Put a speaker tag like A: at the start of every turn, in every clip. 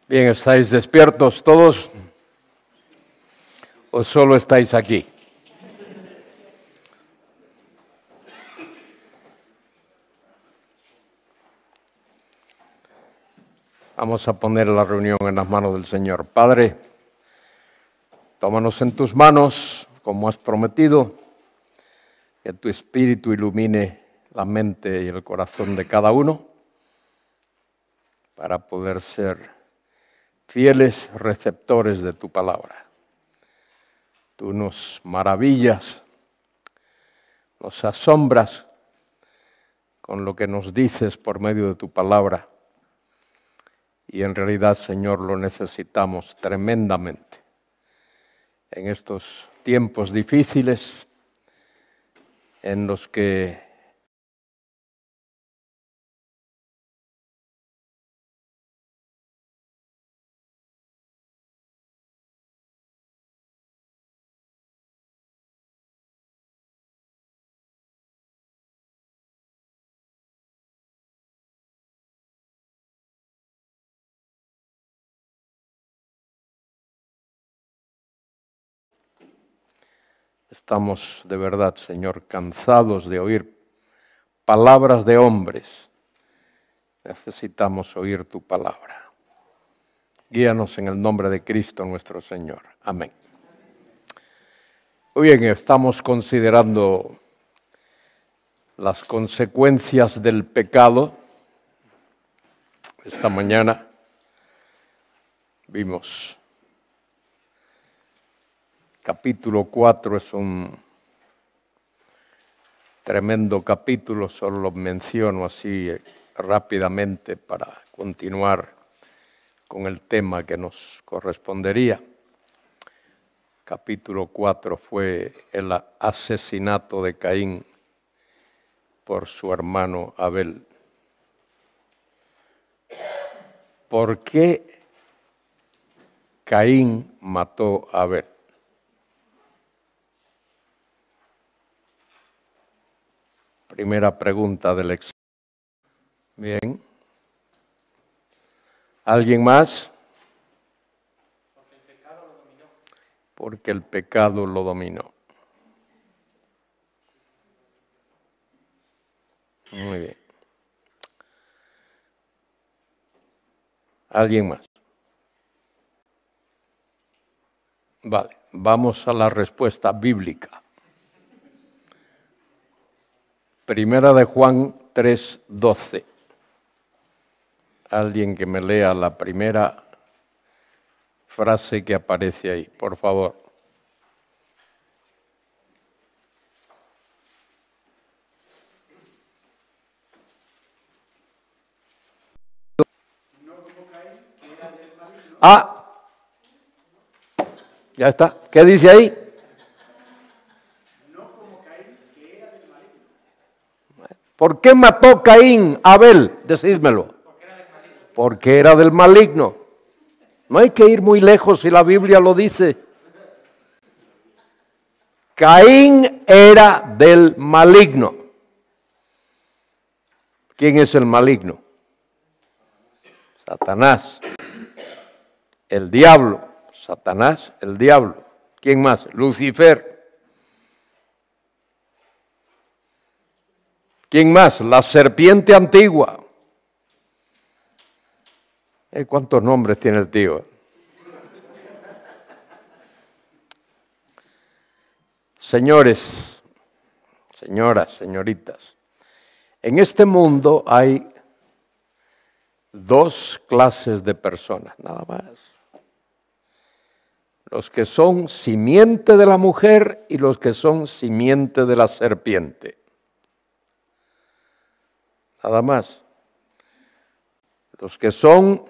A: Bien, ¿estáis despiertos todos o solo estáis aquí? Vamos a poner la reunión en las manos del Señor. Padre, tómanos en tus manos, como has prometido, que tu Espíritu ilumine la mente y el corazón de cada uno para poder ser fieles receptores de tu palabra. Tú nos maravillas, nos asombras con lo que nos dices por medio de tu palabra. Y en realidad, Señor, lo necesitamos tremendamente en estos tiempos difíciles en los que estamos de verdad, Señor, cansados de oír palabras de hombres. Necesitamos oír tu palabra. Guíanos en el nombre de Cristo nuestro Señor. Amén. Muy bien, estamos considerando las consecuencias del pecado. Esta mañana vimos capítulo 4, es un tremendo capítulo, solo lo menciono así rápidamente para continuar con el tema que nos correspondería. Capítulo 4 fue el asesinato de Caín por su hermano Abel. ¿Por qué Caín mató a Abel? Primera pregunta del examen. Bien. ¿Alguien más?
B: Porque el pecado lo dominó.
A: Porque el pecado lo dominó. Muy bien. ¿Alguien más? Vale, vamos a la respuesta bíblica. Primera de Juan 3:12. Alguien que me lea la primera frase que aparece ahí, por favor.
B: No como Caín, que era del maligno.
A: Ah, ya está. ¿Qué dice ahí?
B: No como Caín, que era del maligno.
A: ¿Por qué mató Caín a Abel? Decídmelo. Porque era del maligno. No hay que ir muy lejos si la Biblia lo dice. Caín era del maligno. ¿Quién es el maligno? Satanás. El diablo. Satanás, el diablo. ¿Quién más? Lucifer. ¿Quién más? La serpiente antigua. ¿Cuántos nombres tiene el tío? Señores, señoras, señoritas, en este mundo hay dos clases de personas, nada más. Los que son simiente de la mujer y los que son simiente de la serpiente. Nada más. Los que son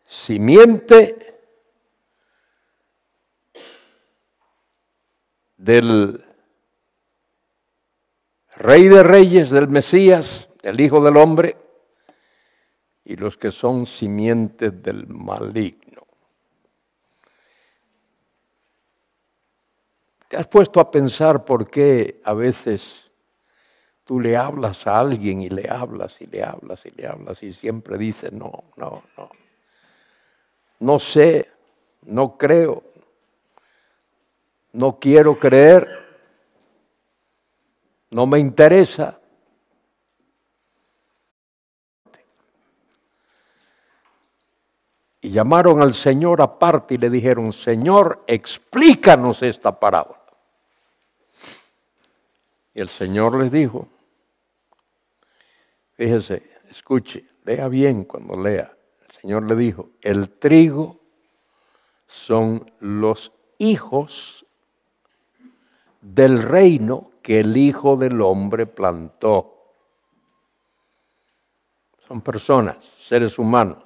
A: simiente del Rey de Reyes, del Mesías, del Hijo del Hombre, y los que son simientes del maligno. ¿Te has puesto a pensar por qué a veces tú le hablas a alguien y le hablas y le hablas y le hablas y siempre dices no, no, no? no sé, no creo, no quiero creer, no me interesa. Y llamaron al Señor aparte y le dijeron, Señor, explícanos esta parábola. Y el Señor les dijo, fíjese, escuche, lea bien cuando lea. El Señor le dijo, el trigo son los hijos del reino que el Hijo del Hombre plantó. Son personas, seres humanos.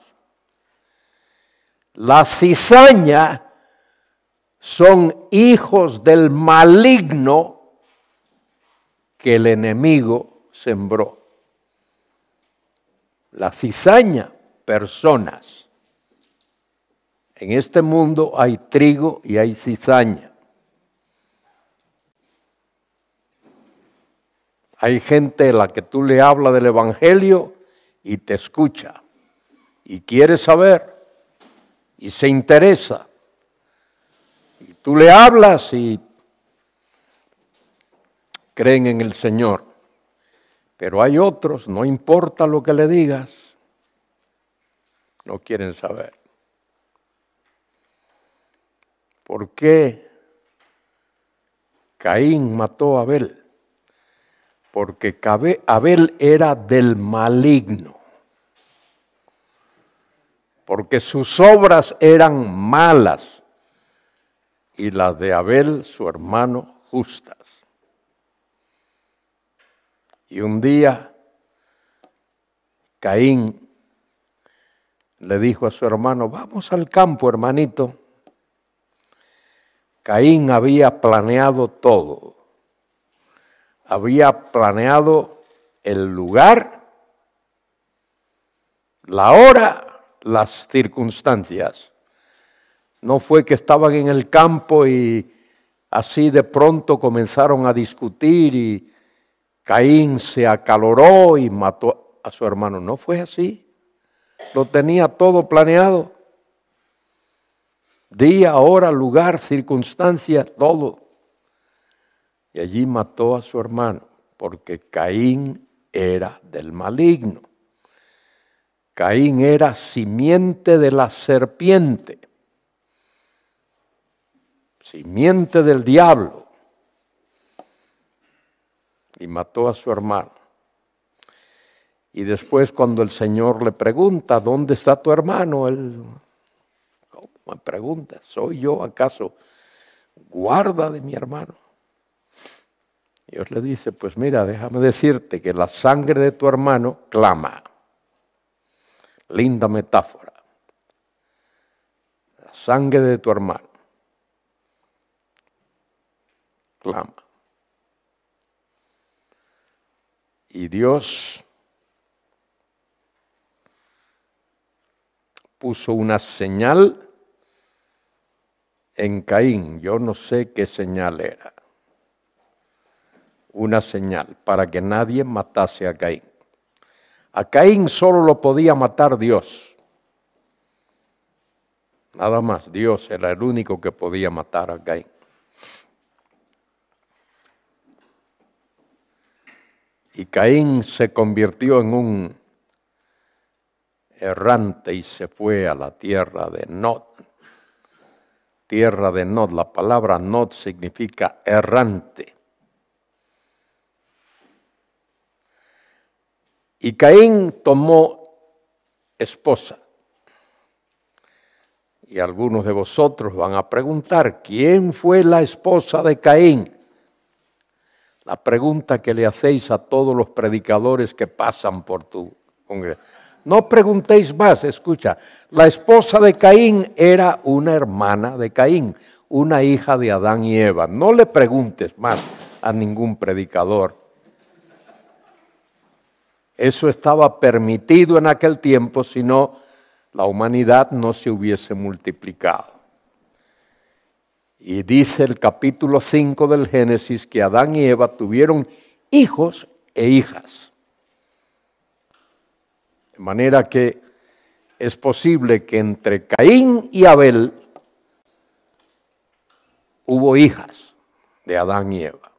A: La cizaña son hijos del maligno que el enemigo sembró. La cizaña, personas. En este mundo hay trigo y hay cizaña. Hay gente a la que tú le hablas del Evangelio y te escucha y quiere saber y se interesa. Y tú le hablas y creen en el Señor. Pero hay otros, no importa lo que le digas, no quieren saber. ¿Por qué Caín mató a Abel? Porque Abel era del maligno. Porque sus obras eran malas y las de Abel, su hermano, justas. Y un día Caín le dijo a su hermano, vamos al campo, hermanito. Caín había planeado todo. Había planeado el lugar, la hora, las circunstancias. No fue que estaban en el campo y así de pronto comenzaron a discutir y Caín se acaloró y mató a su hermano. No fue así. Lo tenía todo planeado. Día, hora, lugar, circunstancia, todo. Y allí mató a su hermano, porque Caín era del maligno. Caín era simiente de la serpiente, simiente del diablo, y mató a su hermano. Y después cuando el Señor le pregunta, ¿dónde está tu hermano? Él, ¿cómo me pregunta? ¿Soy yo acaso guarda de mi hermano? Dios le dice, pues mira, déjame decirte que la sangre de tu hermano clama. Linda metáfora. La sangre de tu hermano clama. Y Dios puso una señal en Caín. Yo no sé qué señal era. Una señal para que nadie matase a Caín. A Caín solo lo podía matar Dios. Nada más, Dios era el único que podía matar a Caín. Y Caín se convirtió en un errante y se fue a la tierra de Nod. Tierra de Nod, la palabra Nod significa errante. Y Caín tomó esposa. Y algunos de vosotros van a preguntar, ¿quién fue la esposa de Caín? La pregunta que le hacéis a todos los predicadores que pasan por tu congregación. No preguntéis más, escucha. La esposa de Caín era una hermana de Caín, una hija de Adán y Eva. No le preguntes más a ningún predicador. Eso estaba permitido en aquel tiempo, si no, la humanidad no se hubiese multiplicado. Y dice el capítulo 5 del Génesis que Adán y Eva tuvieron hijos e hijas. De manera que es posible que entre Caín y Abel hubo hijas de Adán y Eva.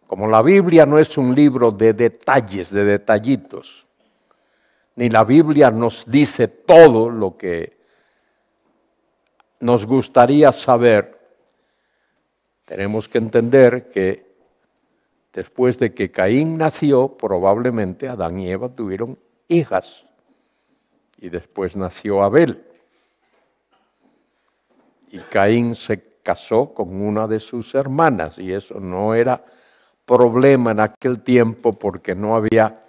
A: Como la Biblia no es un libro de detalles, de detallitos, ni la Biblia nos dice todo lo que nos gustaría saber, tenemos que entender que después de que Caín nació, probablemente Adán y Eva tuvieron hijas, y después nació Abel. Y Caín se casó con una de sus hermanas, y eso no era problema en aquel tiempo porque no había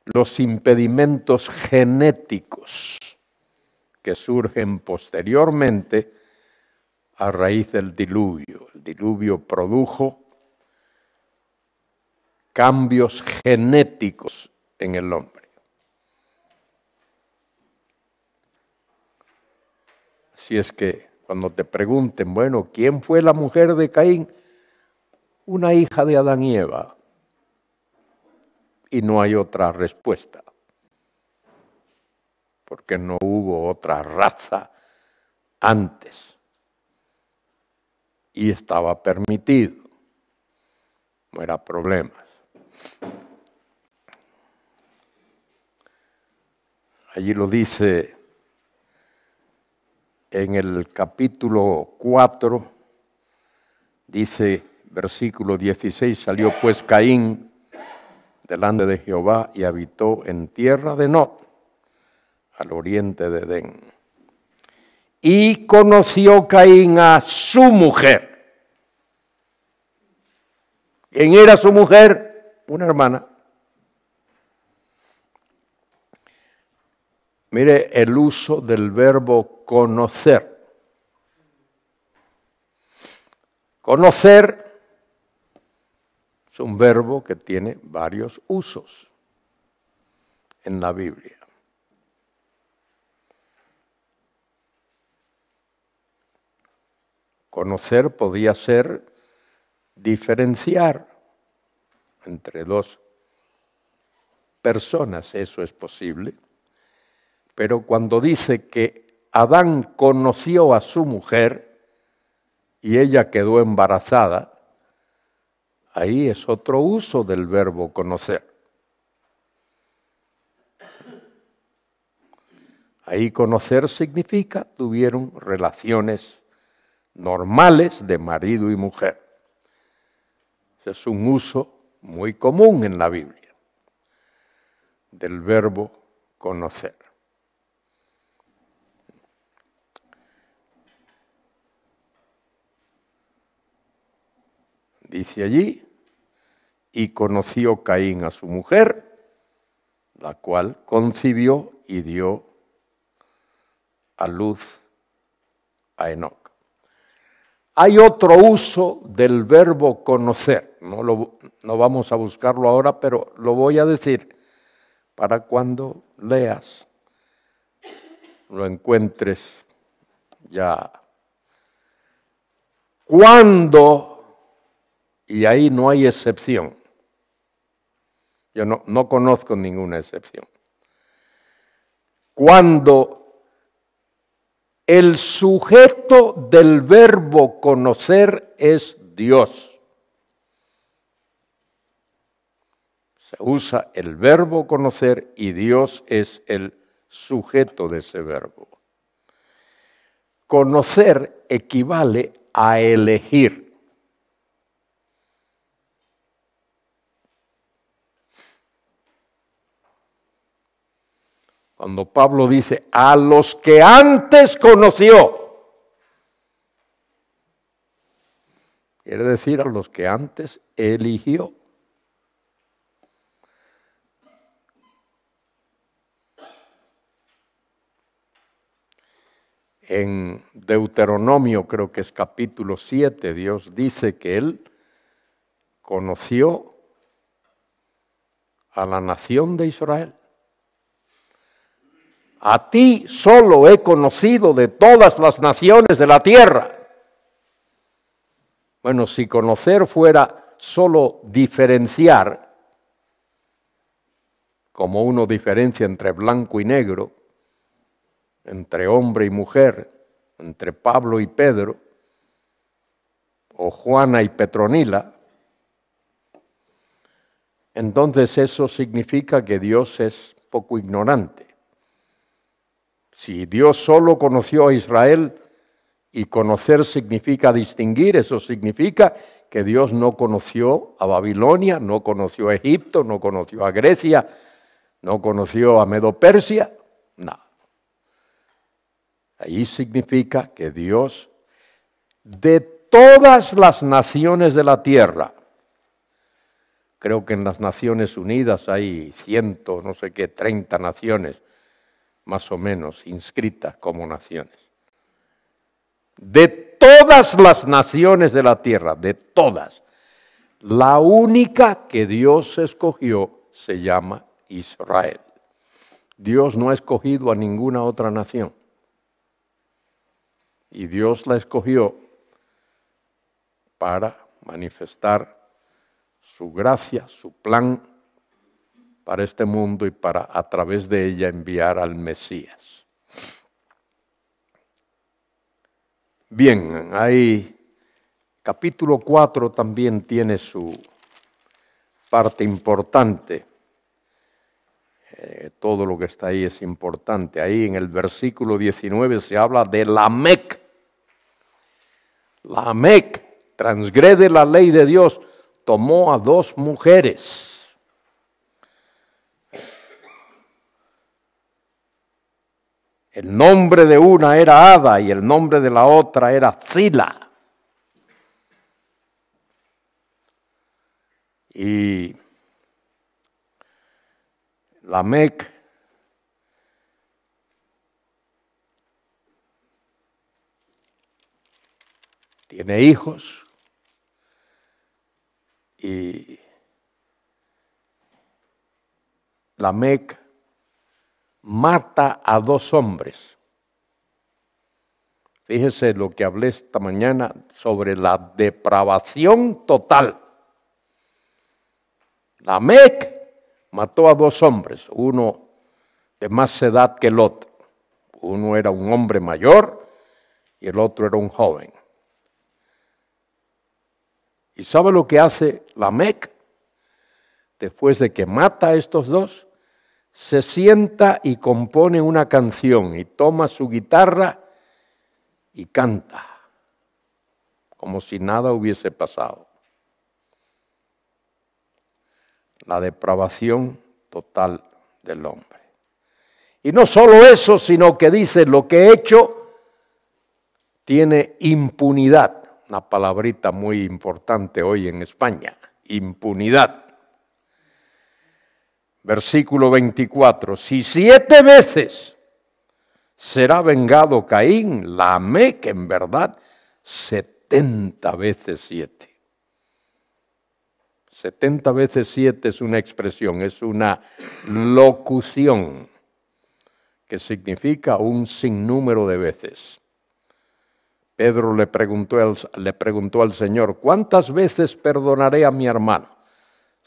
A: los impedimentos genéticos que surgen posteriormente a raíz del diluvio. El diluvio produjo cambios genéticos en el hombre. Así es que cuando te pregunten, bueno, ¿quién fue la mujer de Caín? Una hija de Adán y Eva. Y no hay otra respuesta, porque no hubo otra raza antes y estaba permitido, no era problema. Allí lo dice en el capítulo 4, dice versículo 16, salió pues Caín delante de Jehová y habitó en tierra de Nod, al oriente de Edén. Y conoció Caín a su mujer. ¿Quién era su mujer? Una hermana. Mire el uso del verbo conocer. Conocer es un verbo que tiene varios usos en la Biblia. Conocer podía ser diferenciar entre dos personas, eso es posible. Pero cuando dice que Adán conoció a su mujer y ella quedó embarazada, ahí es otro uso del verbo conocer. Ahí conocer significa tuvieron relaciones normales de marido y mujer. Es un uso muy común en la Biblia del verbo conocer. Dice allí, y conoció Caín a su mujer, la cual concibió y dio a luz a Enoc. Hay otro uso del verbo conocer, no vamos a buscarlo ahora, pero lo voy a decir para cuando leas, lo encuentres ya. Cuando, y ahí no hay excepción, yo no conozco ninguna excepción, cuando el sujeto del verbo conocer es Dios. Se usa el verbo conocer y Dios es el sujeto de ese verbo. Conocer equivale a elegir. Cuando Pablo dice, a los que antes conoció, quiere decir a los que antes eligió. En Deuteronomio, creo que es capítulo 7, Dios dice que Él conoció a la nación de Israel. A ti solo he conocido de todas las naciones de la tierra. Bueno, si conocer fuera solo diferenciar, como uno diferencia entre blanco y negro, entre hombre y mujer, entre Pablo y Pedro, o Juana y Petronila, entonces eso significa que Dios es poco ignorante. Si Dios solo conoció a Israel, y conocer significa distinguir, eso significa que Dios no conoció a Babilonia, no conoció a Egipto, no conoció a Grecia, no conoció a Medo-Persia, no. Ahí significa que Dios, de todas las naciones de la tierra, creo que en las Naciones Unidas hay 30 naciones, más o menos, inscritas como naciones. De todas las naciones de la tierra, de todas, la única que Dios escogió se llama Israel. Dios no ha escogido a ninguna otra nación. Y Dios la escogió para manifestar su gracia, su plan para este mundo y para a través de ella enviar al Mesías. Bien, ahí capítulo 4 también tiene su parte importante. Todo lo que está ahí es importante. Ahí en el versículo 19 se habla de Lamec. Lamec transgrede la ley de Dios, tomó a 2 mujeres. El nombre de una era Ada y el nombre de la otra era Zila. Y Lamec tiene hijos y Lamec mata a 2 hombres. Fíjese lo que hablé esta mañana sobre la depravación total. Lamec mató a 2 hombres, uno de más edad que el otro. Uno era un hombre mayor y el otro era un joven. ¿Y sabe lo que hace Lamec? Después de que mata a estos 2, se sienta y compone una canción y toma su guitarra y canta, como si nada hubiese pasado. La depravación total del hombre. Y no solo eso, sino que dice, lo que he hecho tiene impunidad. Una palabrita muy importante hoy en España, impunidad. Versículo 24, si 7 veces será vengado Caín, Lamec en verdad 70 veces 7. 70 veces 7 es una expresión, es una locución que significa un sinnúmero de veces. Pedro le preguntó al Señor, ¿cuántas veces perdonaré a mi hermano?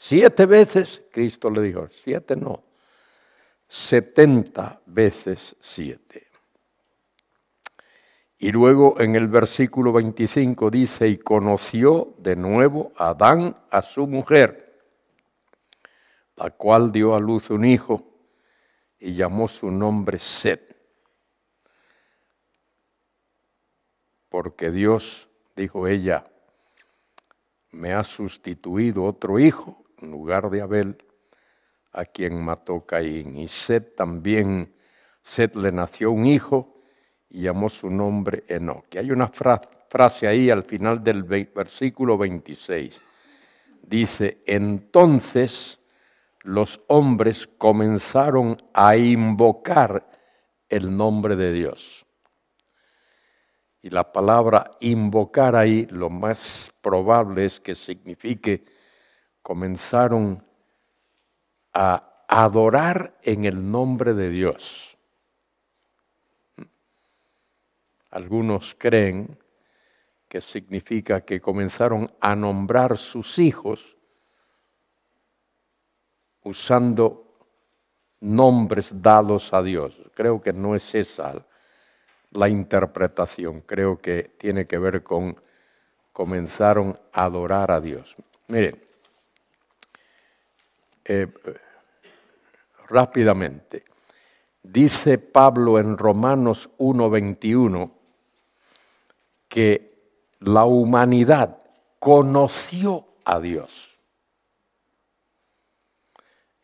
A: 7 veces, Cristo le dijo, 7 no, 70 veces 7. Y luego en el versículo 25 dice, y conoció de nuevo Adán a su mujer, la cual dio a luz un hijo y llamó su nombre Set. Porque Dios, dijo ella, me ha sustituido otro hijo en lugar de Abel, a quien mató Caín. Y Set le nació un hijo y llamó su nombre Enoc. Y hay una frase ahí al final del versículo 26. Dice, entonces los hombres comenzaron a invocar el nombre de Dios. Y la palabra invocar ahí, lo más probable es que signifique comenzaron a adorar en el nombre de Dios. Algunos creen que significa que comenzaron a nombrar sus hijos usando nombres dados a Dios. Creo que no es esa la interpretación. Creo que tiene que ver con comenzaron a adorar a Dios. Miren, rápidamente, dice Pablo en Romanos 1:21 que la humanidad conoció a Dios.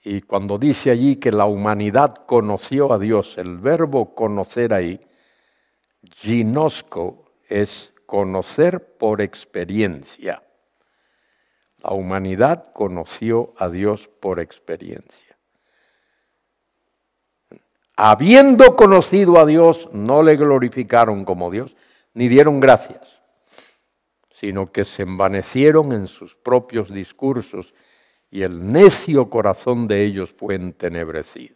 A: Y cuando dice allí que la humanidad conoció a Dios, el verbo conocer ahí, ginosko, es conocer por experiencia. La humanidad conoció a Dios por experiencia. Habiendo conocido a Dios, no le glorificaron como Dios, ni dieron gracias, sino que se envanecieron en sus propios discursos y el necio corazón de ellos fue entenebrecido.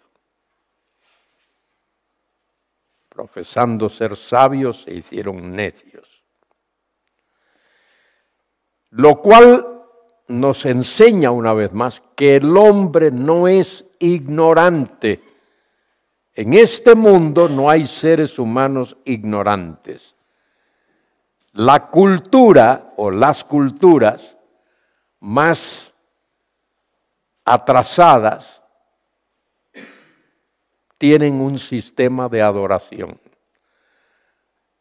A: Profesando ser sabios, se hicieron necios. Lo cual nos enseña una vez más que el hombre no es ignorante. En este mundo no hay seres humanos ignorantes. La cultura o las culturas más atrasadas tienen un sistema de adoración.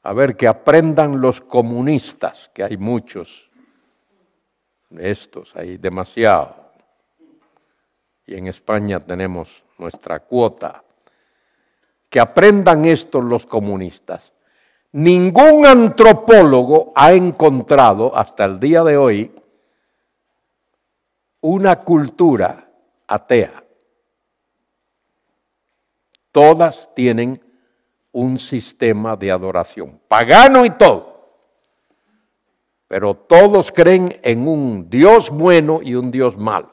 A: A ver, que aprendan los comunistas, que hay muchos de estos, hay demasiado. Y en España tenemos nuestra cuota. Que aprendan esto los comunistas. Ningún antropólogo ha encontrado hasta el día de hoy una cultura atea. Todas tienen un sistema de adoración, pagano y todo. Pero todos creen en un Dios bueno y un Dios malo.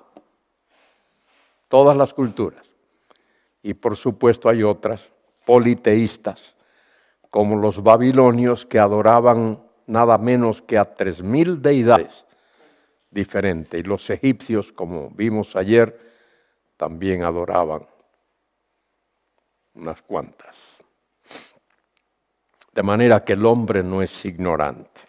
A: Todas las culturas. Y por supuesto hay otras politeístas, como los babilonios que adoraban nada menos que a 3000 deidades diferentes. Y los egipcios, como vimos ayer, también adoraban unas cuantas. De manera que el hombre no es ignorante.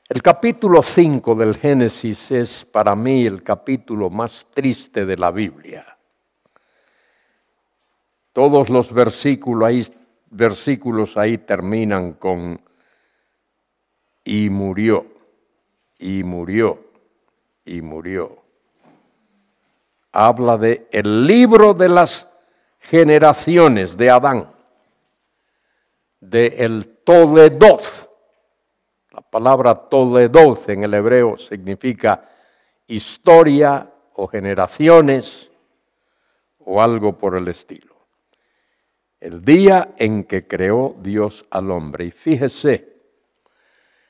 A: El capítulo 5 del Génesis es para mí el capítulo más triste de la Biblia. Todos los versículos ahí terminan con y murió, y murió, y murió. Habla de el libro de las generaciones de Adán, de el Toledoth. La palabra Toledoth en el hebreo significa historia o generaciones o algo por el estilo. El día en que creó Dios al hombre. Y fíjese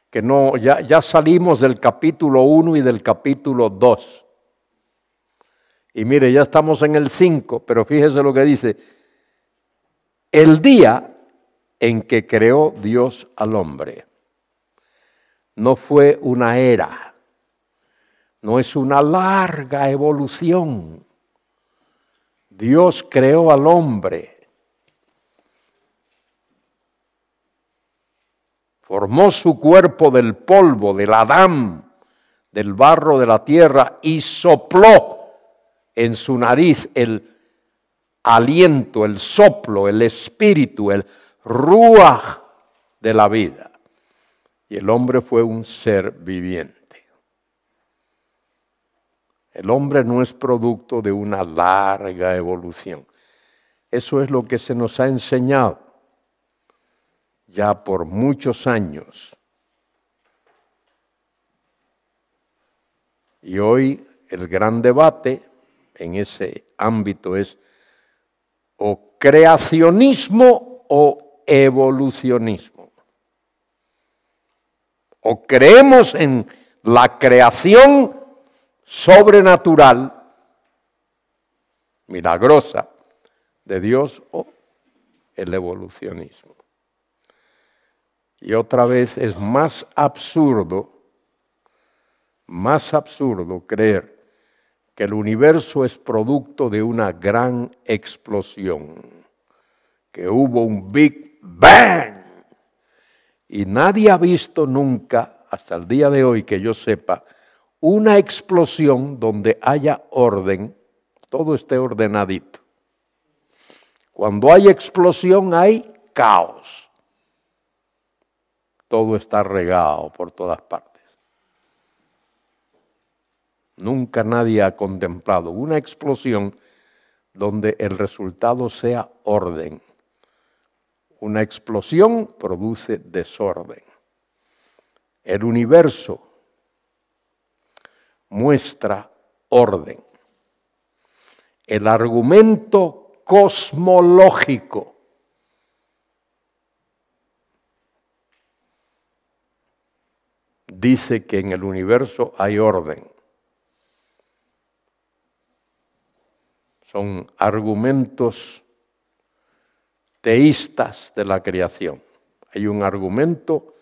A: que ya salimos del capítulo 1 y del capítulo 2. Y mire, ya estamos en el 5, pero fíjese lo que dice. El día en que creó Dios al hombre. No fue una era, no es una larga evolución. Dios creó al hombre. Formó su cuerpo del polvo, del Adán, del barro de la tierra y sopló en su nariz el aliento, el soplo, el espíritu, el ruaj de la vida. Y el hombre fue un ser viviente. El hombre no es producto de una larga evolución. Eso es lo que se nos ha enseñado ya por muchos años. Y hoy el gran debate en ese ámbito es o creacionismo o evolucionismo. O creemos en la creación sobrenatural, milagrosa de Dios o el evolucionismo. Y otra vez es más absurdo creer que el universo es producto de una gran explosión, que hubo un Big Bang. Y nadie ha visto nunca, hasta el día de hoy que yo sepa, una explosión donde haya orden, todo esté ordenadito. Cuando hay explosión hay caos. Todo está regado por todas partes. Nunca nadie ha contemplado una explosión donde el resultado sea orden. Una explosión produce desorden. El universo muestra orden. El argumento cosmológico dice que en el universo hay orden. Son argumentos teístas de la creación. Hay un argumento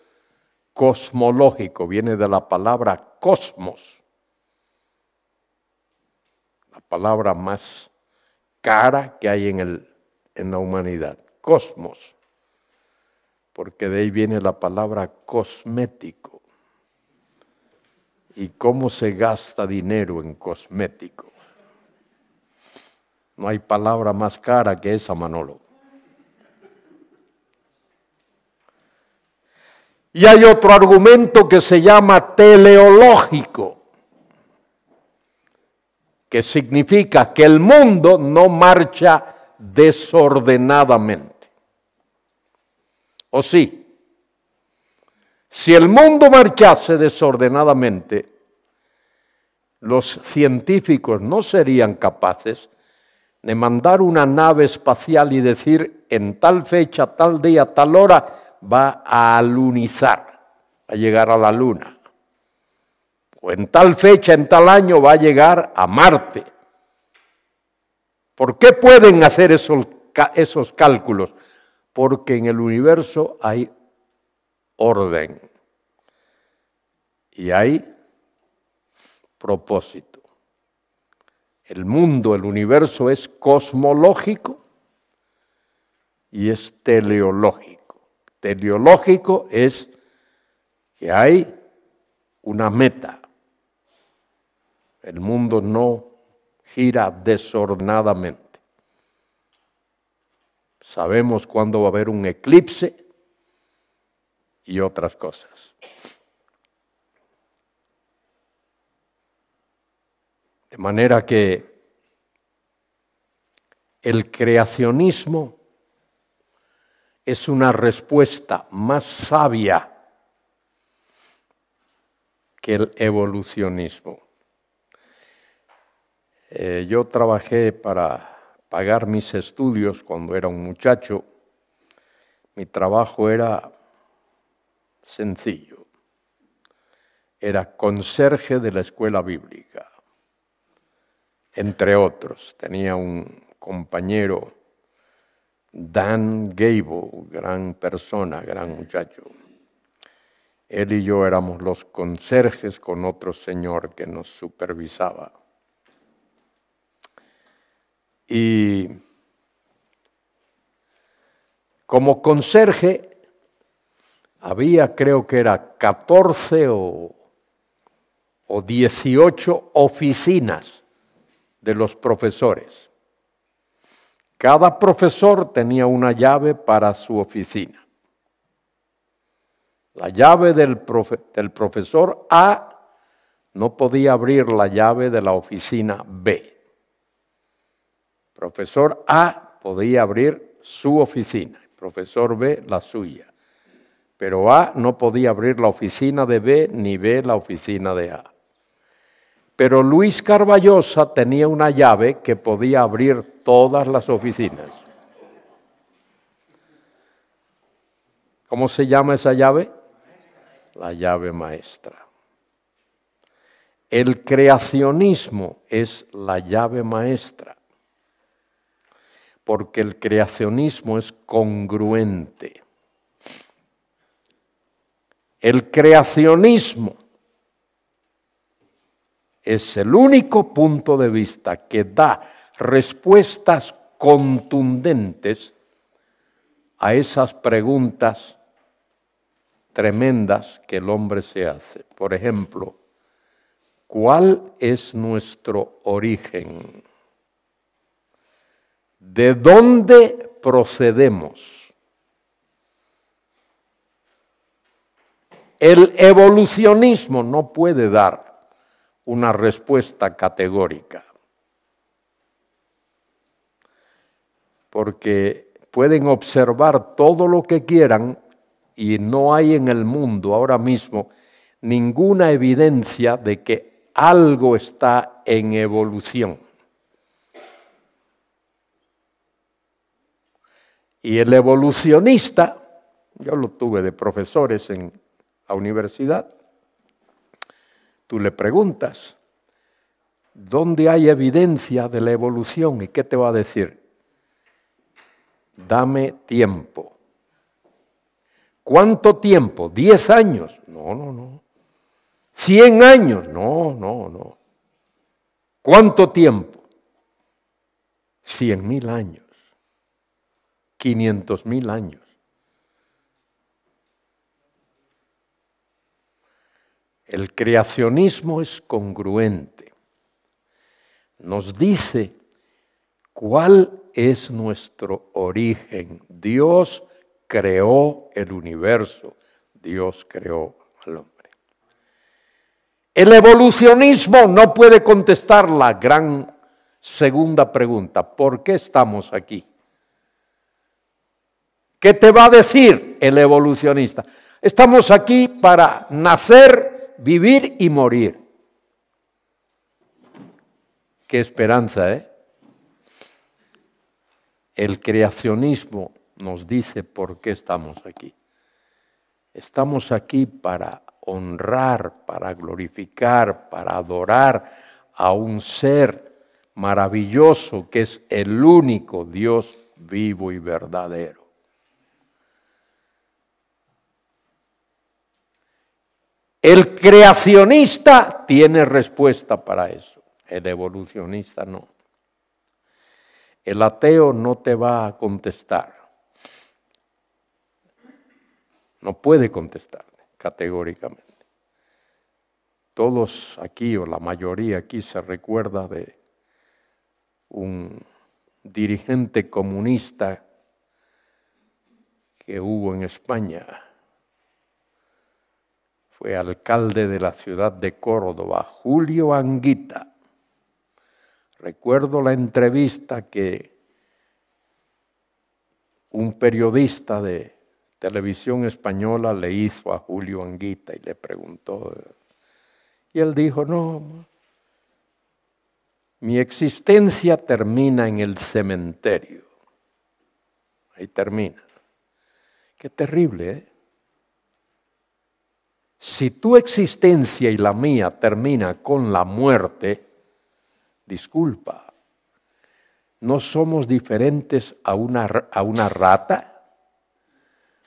A: cosmológico, viene de la palabra cosmos, la palabra más cara que hay en la humanidad, cosmos, porque de ahí viene la palabra cosmético. ¿Y cómo se gasta dinero en cosméticos? No hay palabra más cara que esa, Manolo. Y hay otro argumento que se llama teleológico, que significa que el mundo no marcha desordenadamente. ¿O sí? Si el mundo marchase desordenadamente, los científicos no serían capaces de mandar una nave espacial y decir en tal fecha, tal día, tal hora va a alunizar, a llegar a la luna. O en tal fecha, en tal año va a llegar a Marte. ¿Por qué pueden hacer esos cálculos? Porque en el universo hay orden y hay propósito. El mundo, el universo es cosmológico y es teleológico. Teleológico es que hay una meta. El mundo no gira desordenadamente. Sabemos cuándo va a haber un eclipse y otras cosas. De manera que el creacionismo es una respuesta más sabia que el evolucionismo. Yo trabajé para pagar mis estudios cuando era un muchacho. Mi trabajo era sencillo. Era conserje de la escuela bíblica. Entre otros, tenía un compañero, Dan Gable, gran persona, gran muchacho. Él y yo éramos los conserjes con otro señor que nos supervisaba. Y como conserje había, creo que era 14 o 18 oficinas de los profesores. Cada profesor tenía una llave para su oficina. La llave del profesor A no podía abrir la llave de la oficina B. Profesor A podía abrir su oficina, profesor B la suya. Pero A no podía abrir la oficina de B, ni B la oficina de A. Pero Luis Carballosa tenía una llave que podía abrir todas las oficinas. ¿Cómo se llama esa llave? La llave maestra. El creacionismo es la llave maestra, porque el creacionismo es congruente. El creacionismo es el único punto de vista que da respuestas contundentes a esas preguntas tremendas que el hombre se hace. Por ejemplo, ¿cuál es nuestro origen? ¿De dónde procedemos? El evolucionismo no puede dar una respuesta categórica, porque pueden observar todo lo que quieran y no hay en el mundo ahora mismo ninguna evidencia de que algo está en evolución. Y el evolucionista, yo lo tuve de profesores en la universidad, tú le preguntas, ¿dónde hay evidencia de la evolución? ¿Y qué te va a decir? Dame tiempo. ¿Cuánto tiempo? ¿10 años? No. ¿100 años? No. ¿Cuánto tiempo? 100,000 años. 500,000 años. El creacionismo es congruente. Nos dice cuál es nuestro origen. Dios creó el universo. Dios creó al hombre. El evolucionismo no puede contestar la gran segunda pregunta. ¿Por qué estamos aquí? ¿Qué te va a decir el evolucionista? Estamos aquí para nacer, vivir y morir. Qué esperanza, ¿eh? El creacionismo nos dice por qué estamos aquí. Estamos aquí para honrar, para glorificar, para adorar a un ser maravilloso que es el único Dios vivo y verdadero. El creacionista tiene respuesta para eso, el evolucionista no. El ateo no te va a contestar, no puede contestar categóricamente. Todos aquí, o la mayoría aquí, se recuerda de un dirigente comunista que hubo en España. Fue alcalde de la ciudad de Córdoba, Julio Anguita. Recuerdo la entrevista que un periodista de televisión española le hizo a Julio Anguita y le preguntó. Y él dijo, no, mi existencia termina en el cementerio. Ahí termina. Qué terrible, ¿eh? Si tu existencia y la mía termina con la muerte, disculpa, ¿no somos diferentes a una rata?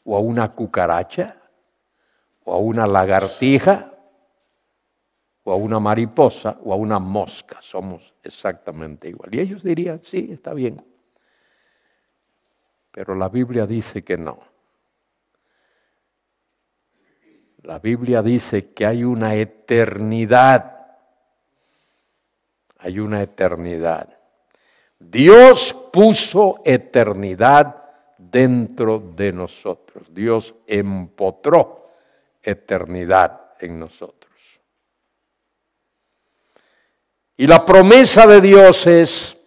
A: ¿O a una cucaracha? ¿O a una lagartija? ¿O a una mariposa? ¿O a una mosca? Somos exactamente igual. Y ellos dirían, sí, está bien. Pero la Biblia dice que no. La Biblia dice que hay una eternidad. Hay una eternidad. Dios puso eternidad dentro de nosotros. Dios empotró eternidad en nosotros. Y la promesa de Dios es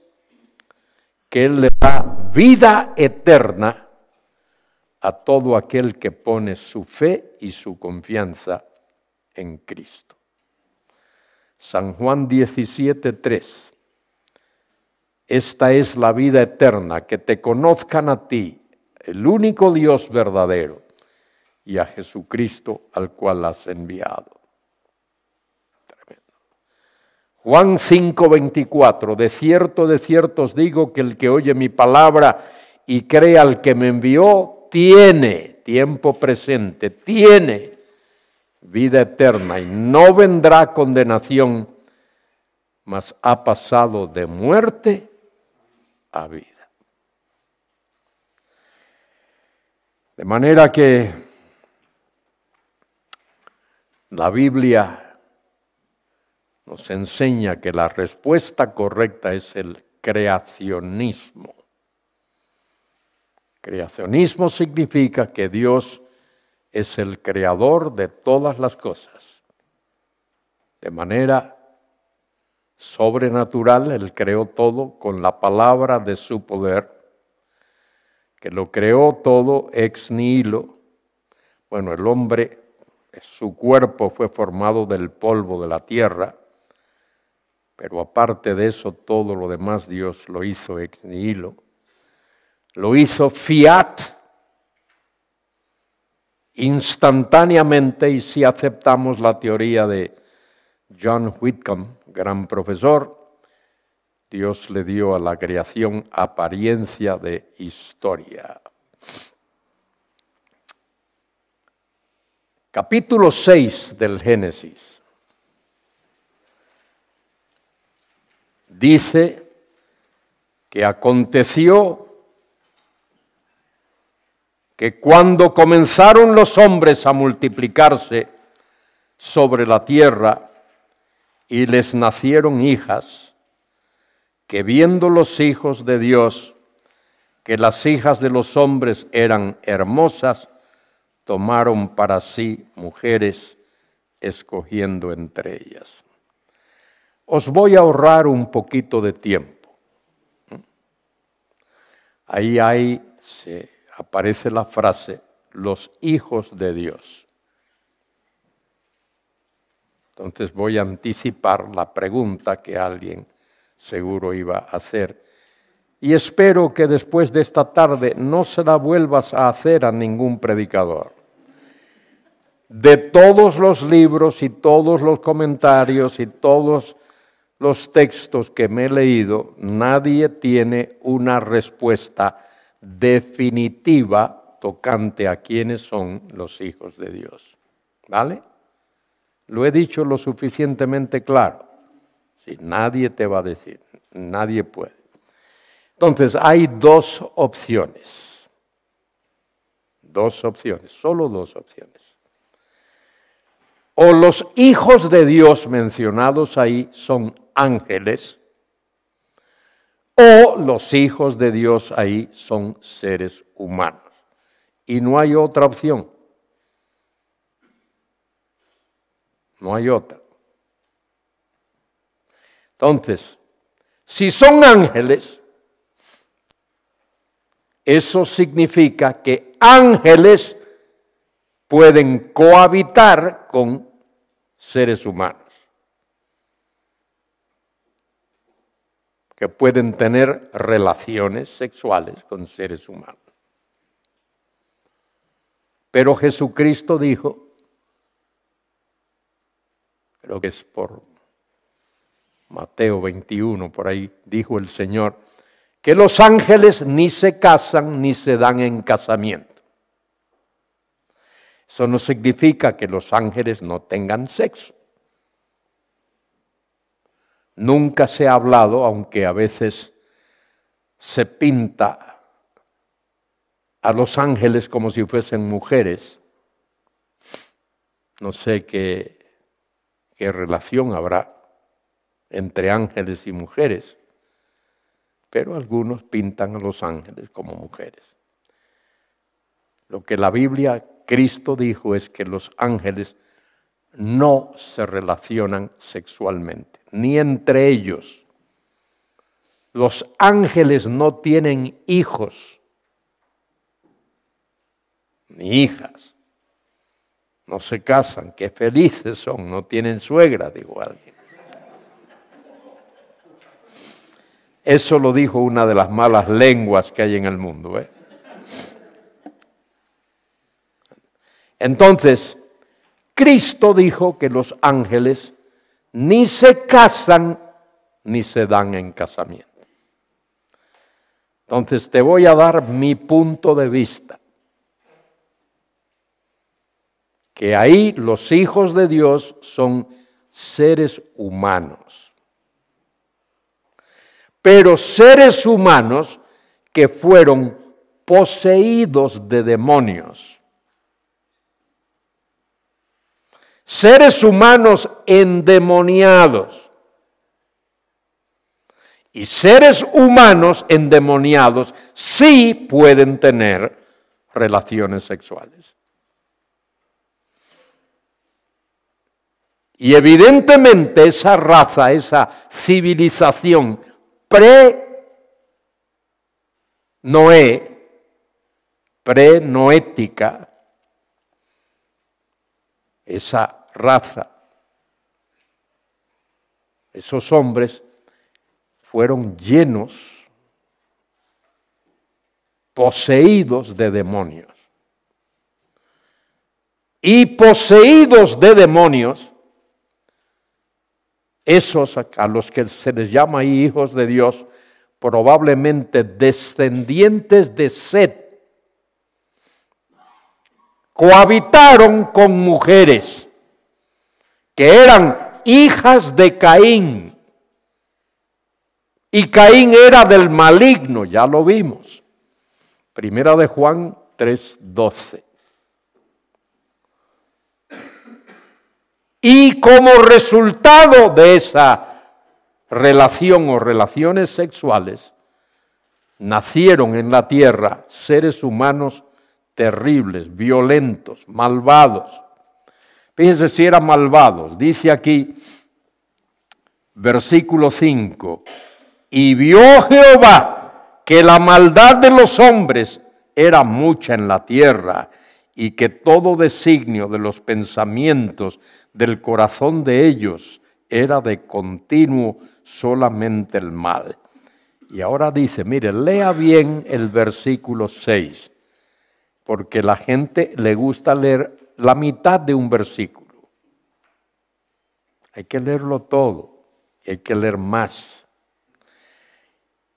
A: que Él le da vida eterna a todo aquel que pone su fe y su confianza en Cristo. San Juan 17:3. Esta es la vida eterna, que te conozcan a ti, el único Dios verdadero, y a Jesucristo al cual has enviado. Tremendo. Juan 5:24. De cierto os digo que el que oye mi palabra y cree al que me envió, tiene, tiempo presente, tiene vida eterna y no vendrá condenación, mas ha pasado de muerte a vida. De manera que la Biblia nos enseña que la respuesta correcta es el creacionismo. Creacionismo significa que Dios es el creador de todas las cosas. De manera sobrenatural, Él creó todo con la palabra de su poder, que lo creó todo ex nihilo. Bueno, el hombre, su cuerpo fue formado del polvo de la tierra, pero aparte de eso, todo lo demás Dios lo hizo ex nihilo. Lo hizo fiat, instantáneamente, y si aceptamos la teoría de John Whitcomb, gran profesor, Dios le dio a la creación apariencia de historia. Capítulo 6 del Génesis dice que aconteció que cuando comenzaron los hombres a multiplicarse sobre la tierra y les nacieron hijas, que viendo los hijos de Dios que las hijas de los hombres eran hermosas, tomaron para sí mujeres, escogiendo entre ellas. Os voy a ahorrar un poquito de tiempo. Ahí aparece la frase, los hijos de Dios. Entonces voy a anticipar la pregunta que alguien seguro iba a hacer. Y espero que después de esta tarde no se la vuelvas a hacer a ningún predicador. De todos los libros y todos los comentarios y todos los textos que me he leído, nadie tiene una respuesta definitiva tocante a quiénes son los hijos de Dios. ¿Vale? Lo he dicho lo suficientemente claro. Sí, nadie te va a decir, nadie puede. Entonces, hay dos opciones. Dos opciones, solo dos opciones. O los hijos de Dios mencionados ahí son ángeles, o los hijos de Dios ahí son seres humanos. Y no hay otra opción. No hay otra. Entonces, si son ángeles, eso significa que ángeles pueden cohabitar con seres humanos, que pueden tener relaciones sexuales con seres humanos. Pero Jesucristo dijo, creo que es por Mateo 21, por ahí dijo el Señor, que los ángeles ni se casan ni se dan en casamiento. Eso no significa que los ángeles no tengan sexo. Nunca se ha hablado, aunque a veces se pinta a los ángeles como si fuesen mujeres. No sé qué relación habrá entre ángeles y mujeres, pero algunos pintan a los ángeles como mujeres. Lo que la Biblia, Cristo dijo es que los ángeles no se relacionan sexualmente, ni entre ellos. Los ángeles no tienen hijos, ni hijas. No se casan, qué felices son, no tienen suegra, digo alguien. Eso lo dijo una de las malas lenguas que hay en el mundo. Entonces, Cristo dijo que los ángeles ni se casan ni se dan en casamiento. Entonces te voy a dar mi punto de vista. Que ahí los hijos de Dios son seres humanos. pero seres humanos que fueron poseídos de demonios. Seres humanos endemoniados. Y seres humanos endemoniados sí pueden tener relaciones sexuales. Y evidentemente esa raza, esa civilización pre-noética, esa raza, esos hombres fueron llenos, poseídos de demonios. Y poseídos de demonios, esos a los que se les llama ahí hijos de Dios, probablemente descendientes de Set, cohabitaron con mujeres que eran hijas de Caín. Y Caín era del maligno, ya lo vimos. Primera de Juan 3:12. Y como resultado de esa relación o relaciones sexuales, nacieron en la tierra seres humanos terribles, violentos, malvados. Fíjense si eran malvados. Dice aquí, versículo 5, y vio Jehová que la maldad de los hombres era mucha en la tierra y que todo designio de los pensamientos del corazón de ellos era de continuo solamente el mal. Y ahora dice, mire, lea bien el versículo 6, porque la gente le gusta leer la mitad de un versículo. Hay que leerlo todo, hay que leer más.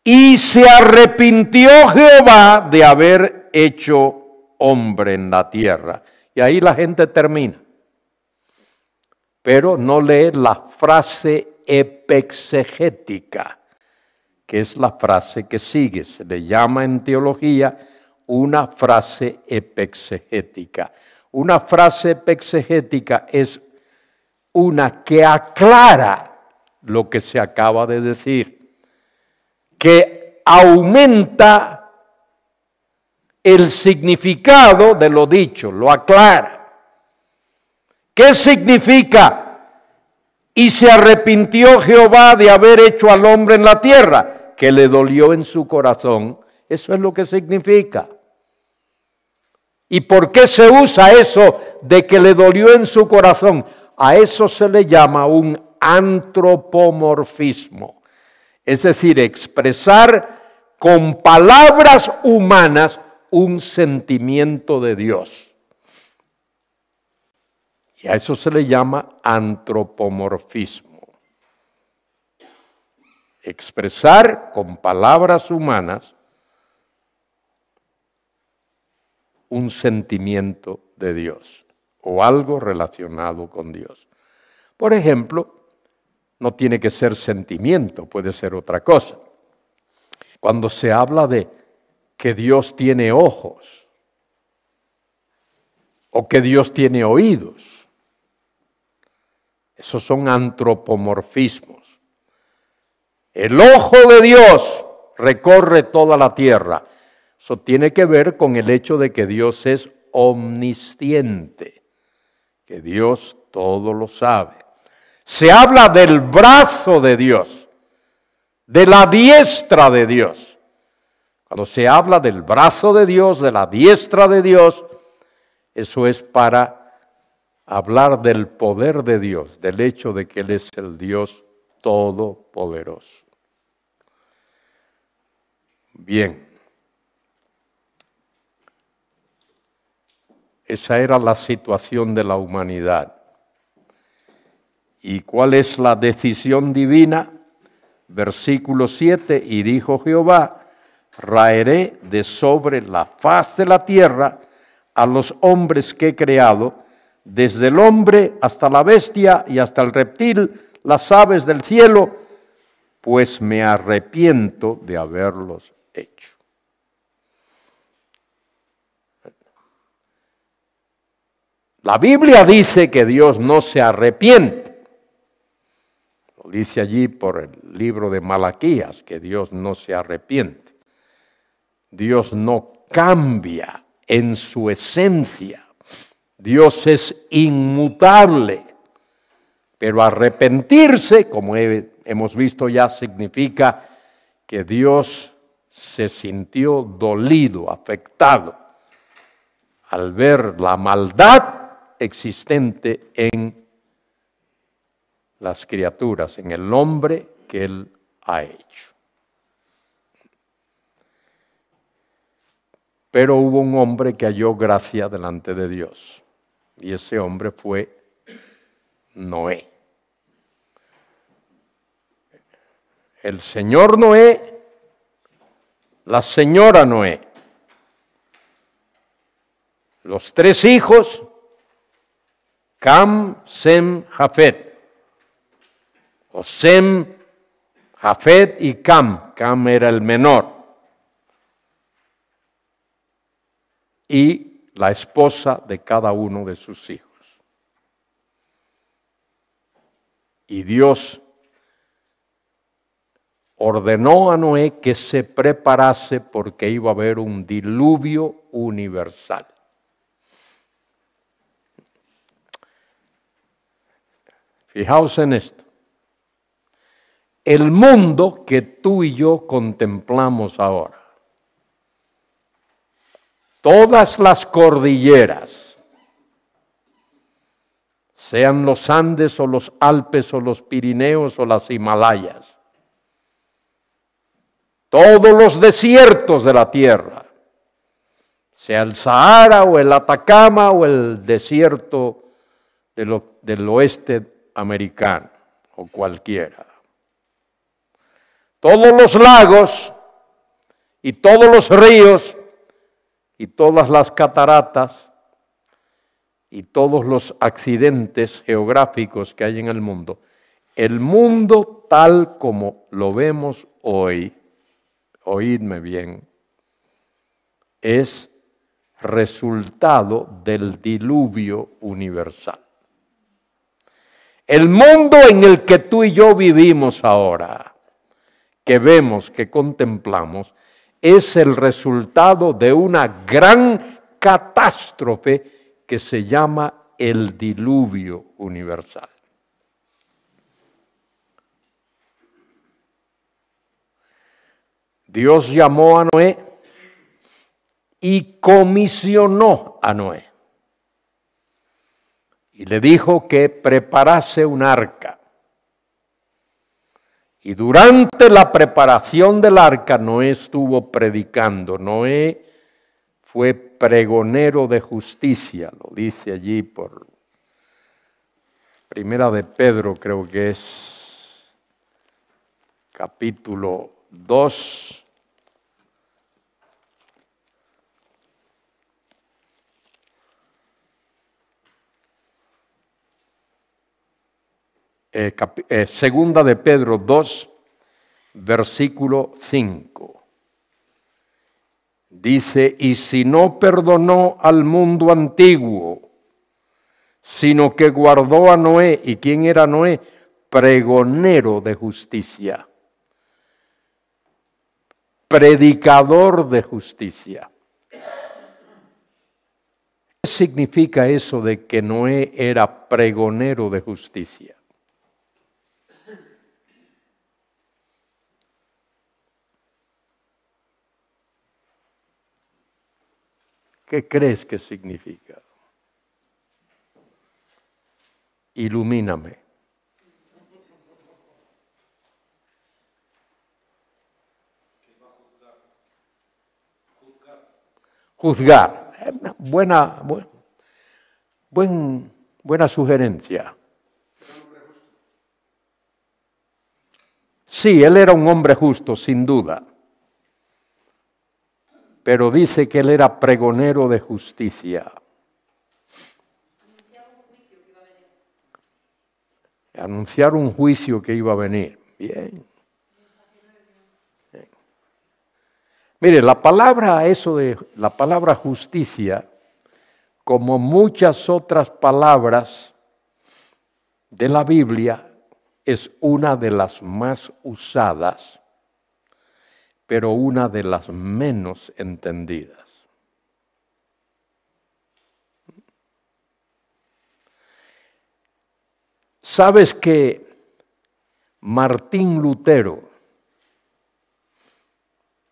A: Y se arrepintió Jehová de haber hecho hombre en la tierra. Y ahí la gente termina. Pero no lee la frase epexegética, que es la frase que sigue. Se le llama en teología una frase epexegética. Una frase epexegética es una que aclara lo que se acaba de decir, que aumenta el significado de lo dicho, lo aclara. ¿Qué significa? Y se arrepintió Jehová de haber hecho al hombre en la tierra, que le dolió en su corazón. Eso es lo que significa. ¿Y por qué se usa eso de que le dolió en su corazón? A eso se le llama un antropomorfismo. Es decir, expresar con palabras humanas un sentimiento de Dios. Y a eso se le llama antropomorfismo. Expresar con palabras humanas un sentimiento de Dios o algo relacionado con Dios. Por ejemplo, no tiene que ser sentimiento, puede ser otra cosa. Cuando se habla de que Dios tiene ojos o que Dios tiene oídos, esos son antropomorfismos. El ojo de Dios recorre toda la tierra. Eso tiene que ver con el hecho de que Dios es omnisciente, que Dios todo lo sabe. Se habla del brazo de Dios, de la diestra de Dios. Cuando se habla del brazo de Dios, de la diestra de Dios, eso es para hablar del poder de Dios, del hecho de que Él es el Dios todopoderoso. Bien. Esa era la situación de la humanidad. ¿Y cuál es la decisión divina? Versículo 7, y dijo Jehová, raeré de sobre la faz de la tierra a los hombres que he creado, desde el hombre hasta la bestia y hasta el reptil, las aves del cielo pues me arrepiento de haberlos hecho. La Biblia dice que Dios no se arrepiente. Lo dice allí por el libro de Malaquías, que Dios no se arrepiente. Dios no cambia en su esencia. Dios es inmutable. Pero arrepentirse, como hemos visto ya, significa que Dios se sintió dolido, afectado, al ver la maldad existente en las criaturas, en el hombre que Él ha hecho. Pero hubo un hombre que halló gracia delante de Dios, y ese hombre fue Noé. El señor Noé, la señora Noé, los tres hijos, Cam, Sem, Jafet, o Sem, Jafet y Cam. Cam era el menor. Y la esposa de cada uno de sus hijos. Y Dios ordenó a Noé que se preparase porque iba a haber un diluvio universal. Fijaos en esto. El mundo que tú y yo contemplamos ahora, todas las cordilleras, sean los Andes o los Alpes o los Pirineos o las Himalayas, todos los desiertos de la tierra, sea el Sahara o el Atacama o el desierto del oeste americano o cualquiera. Todos los lagos y todos los ríos y todas las cataratas y todos los accidentes geográficos que hay en el mundo tal como lo vemos hoy, oídme bien, es resultado del diluvio universal. El mundo en el que tú y yo vivimos ahora, que vemos, que contemplamos, es el resultado de una gran catástrofe que se llama el diluvio universal. Dios llamó a Noé y comisionó a Noé. Y le dijo que preparase un arca. Y durante la preparación del arca, Noé estuvo predicando. Noé fue pregonero de justicia, lo dice allí por Primera de Pedro, creo que es capítulo 2. Segunda de Pedro 2, versículo 5. Dice, y si no perdonó al mundo antiguo, sino que guardó a Noé. ¿Y quién era Noé? Pregonero de justicia. Predicador de justicia. ¿Qué significa eso de que Noé era pregonero de justicia? ¿Qué crees que significa? Ilumíname. Juzgar. Buena sugerencia. Sí, él era un hombre justo, sin duda. Pero dice que él era pregonero de justicia. Anunciar un juicio que iba a venir. Bien. Mire, la palabra justicia, como muchas otras palabras de la Biblia, es una de las más usadas, pero una de las menos entendidas. ¿Sabes que Martín Lutero,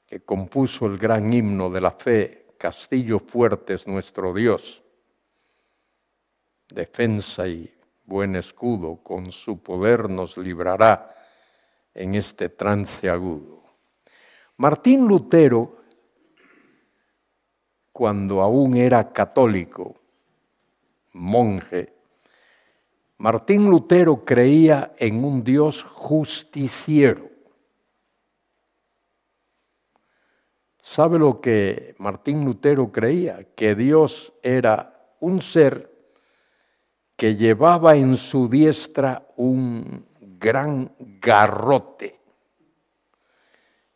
A: que compuso el gran himno de la fe, Castillo fuerte es nuestro Dios, defensa y buen escudo, con su poder nos librará en este trance agudo? Martín Lutero, cuando aún era católico, monje, Martín Lutero creía en un Dios justiciero. ¿Sabe lo que Martín Lutero creía? Que Dios era un ser que llevaba en su diestra un gran garrote.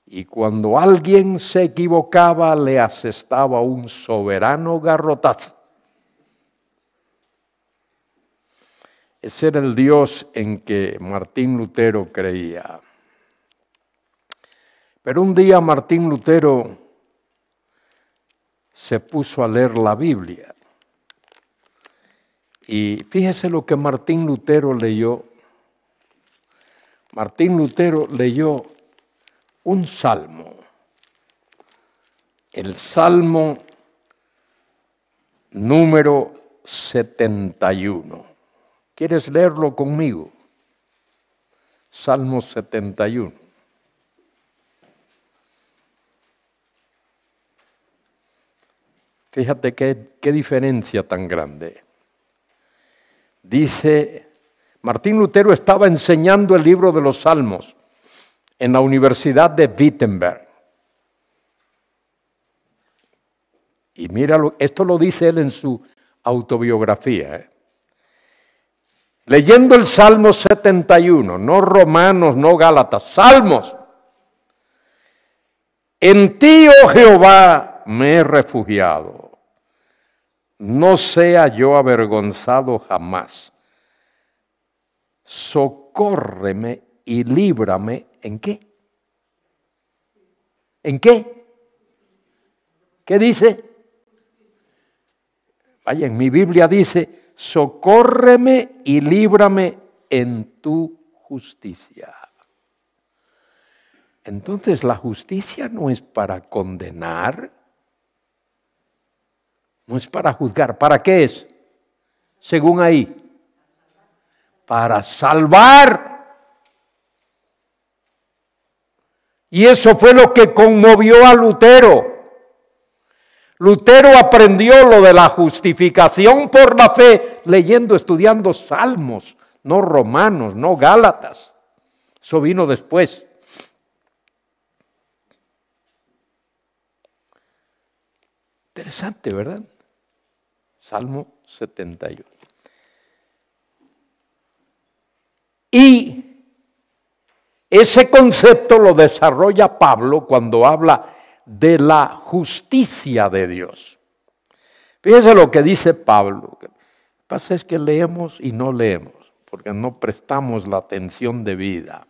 A: Y cuando alguien se equivocaba, le asestaba un soberano garrotazo. Ese era el Dios en que Martín Lutero creía. Pero un día Martín Lutero se puso a leer la Biblia. Y fíjese lo que Martín Lutero leyó. Martín Lutero leyó un salmo, el Salmo número 71. ¿Quieres leerlo conmigo? Salmo 71. Fíjate qué diferencia tan grande. Dice, Martín Lutero estaba enseñando el libro de los Salmos en la Universidad de Wittenberg. Y míralo, esto lo dice él en su autobiografía. Leyendo el Salmo 71, no Romanos, no Gálatas, Salmos. En ti, oh Jehová, me he refugiado. No sea yo avergonzado jamás. Socórreme y líbrame. ¿En qué? ¿En qué? ¿Qué dice? Vaya, en mi Biblia dice, socórreme y líbrame en tu justicia. Entonces, la justicia no es para condenar, no es para juzgar. ¿Para qué es? Según ahí, para salvar. Y eso fue lo que conmovió a Lutero. Lutero aprendió lo de la justificación por la fe leyendo, estudiando Salmos, no Romanos, no Gálatas. Eso vino después. Interesante, ¿verdad? Salmo 71. Y ese concepto lo desarrolla Pablo cuando habla de la justicia de Dios. Fíjese lo que dice Pablo. Lo que pasa es que leemos y no leemos, porque no prestamos la atención debida.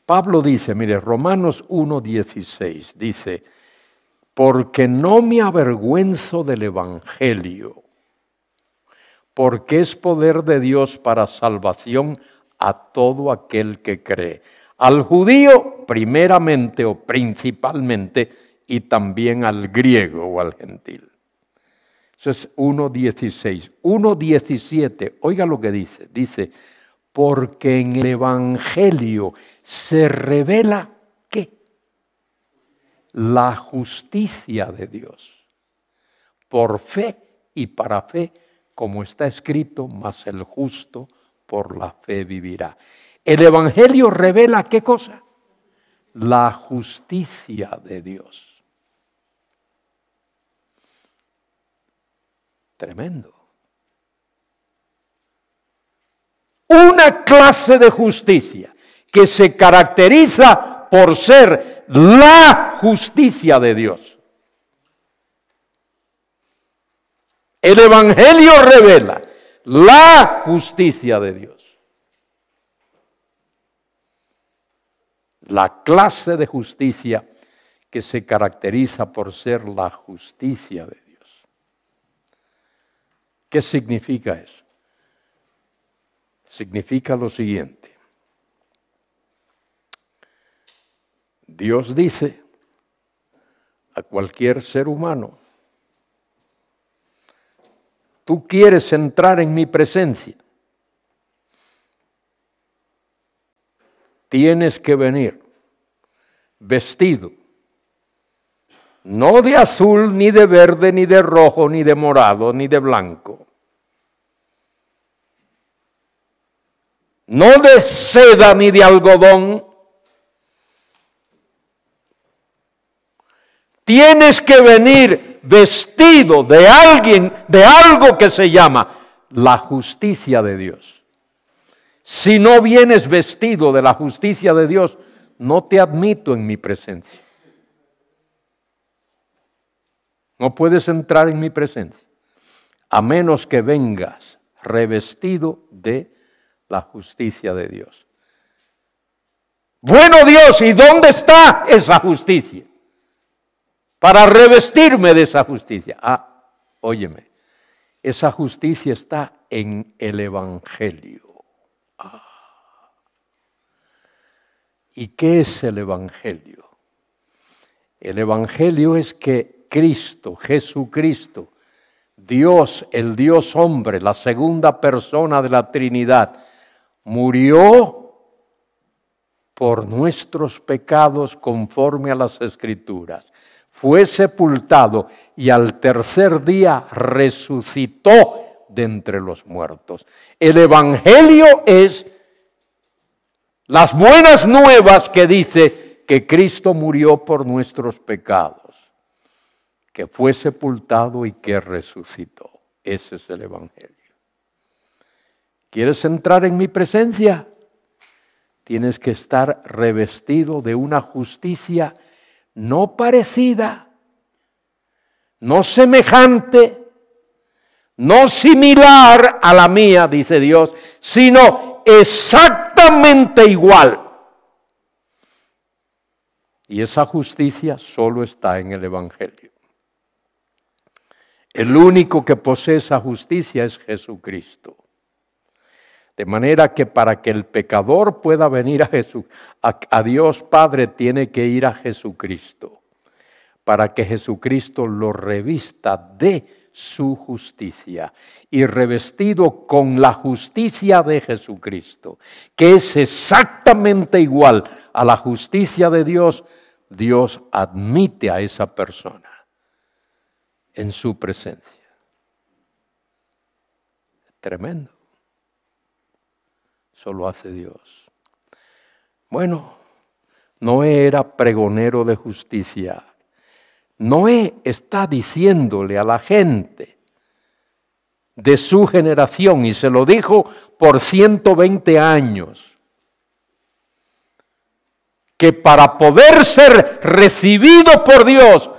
A: Pablo dice, mire, Romanos 1:16, dice, porque no me avergüenzo del Evangelio, porque es poder de Dios para salvación a todo aquel que cree. Al judío primeramente o principalmente y también al griego o al gentil. Eso es 1:16. 1:17, oiga lo que dice. Dice, porque en el Evangelio se revela, ¿qué? La justicia de Dios. Por fe y para fe, como está escrito, mas el justo por la fe vivirá. El Evangelio revela ¿qué cosa? La justicia de Dios. Tremendo. Una clase de justicia que se caracteriza por ser la justicia de Dios. El Evangelio revela la justicia de Dios. La clase de justicia que se caracteriza por ser la justicia de Dios. ¿Qué significa eso? Significa lo siguiente. Dios dice a cualquier ser humano: tú quieres entrar en mi presencia, tienes que venir vestido, no de azul, ni de verde, ni de rojo, ni de morado, ni de blanco, no de seda ni de algodón. Tienes que venir vestido de alguien, de algo que se llama la justicia de Dios. Si no vienes vestido de la justicia de Dios, no te admito en mi presencia. No puedes entrar en mi presencia, a menos que vengas revestido de la justicia de Dios. Bueno, Dios, ¿y dónde está esa justicia? Para revestirme de esa justicia. Óyeme, esa justicia está en el Evangelio. ¿Y qué es el Evangelio? El Evangelio es que Cristo, Jesucristo, Dios, el Dios hombre, la segunda persona de la Trinidad, murió por nuestros pecados conforme a las Escrituras. Fue sepultado y al tercer día resucitó de entre los muertos. El Evangelio es las buenas nuevas que dice que Cristo murió por nuestros pecados, que fue sepultado y que resucitó. Ese es el Evangelio. ¿Quieres entrar en mi presencia? Tienes que estar revestido de una justicia no parecida, no semejante, no similar a la mía, dice Dios, sino exactamente igual. Y esa justicia solo está en el Evangelio. El único que posee esa justicia es Jesucristo. De manera que para que el pecador pueda venir a Dios Padre, tiene que ir a Jesucristo, para que Jesucristo lo revista de su justicia. Y revestido con la justicia de Jesucristo, que es exactamente igual a la justicia de Dios, Dios admite a esa persona en su presencia. Tremendo. Eso lo hace Dios. Bueno, Noé era pregonero de justicia. Noé está diciéndole a la gente de su generación, y se lo dijo por 120 años, que para poder ser recibido por Dios,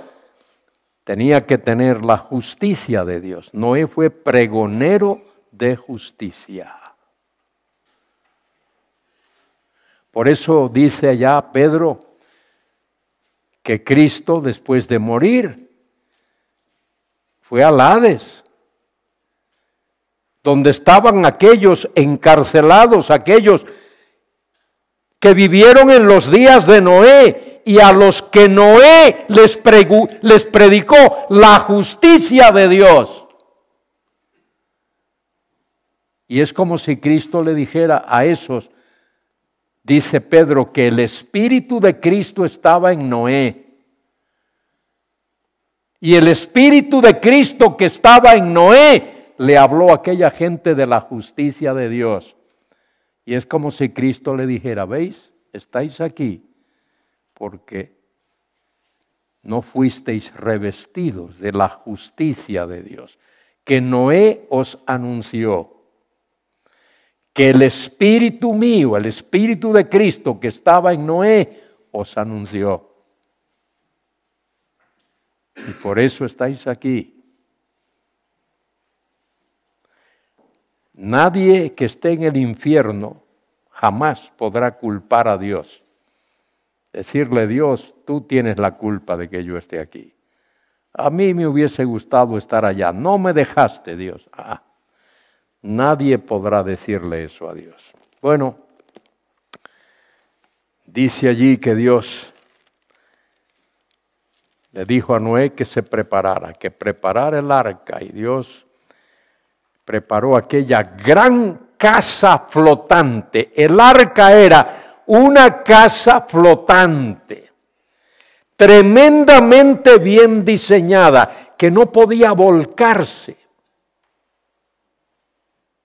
A: tenía que tener la justicia de Dios. Noé fue pregonero de justicia. Por eso dice allá Pedro que Cristo, después de morir, fue al Hades, donde estaban aquellos encarcelados, aquellos que vivieron en los días de Noé, y a los que Noé les predicó la justicia de Dios. Y es como si Cristo le dijera a esos, dice Pedro, que el Espíritu de Cristo estaba en Noé. Y el Espíritu de Cristo que estaba en Noé le habló a aquella gente de la justicia de Dios. Y es como si Cristo le dijera, ¿veis? Estáis aquí porque no fuisteis revestidos de la justicia de Dios, que Noé os anunció. Que el Espíritu mío, el Espíritu de Cristo que estaba en Noé, os anunció. Y por eso estáis aquí. Nadie que esté en el infierno jamás podrá culpar a Dios. Decirle, Dios, tú tienes la culpa de que yo esté aquí. A mí me hubiese gustado estar allá. No me dejaste, Dios. Nadie podrá decirle eso a Dios. Bueno, dice allí que Dios le dijo a Noé que se preparara, que preparara el arca, y Dios preparó aquella gran casa flotante. El arca era una casa flotante, tremendamente bien diseñada, que no podía volcarse.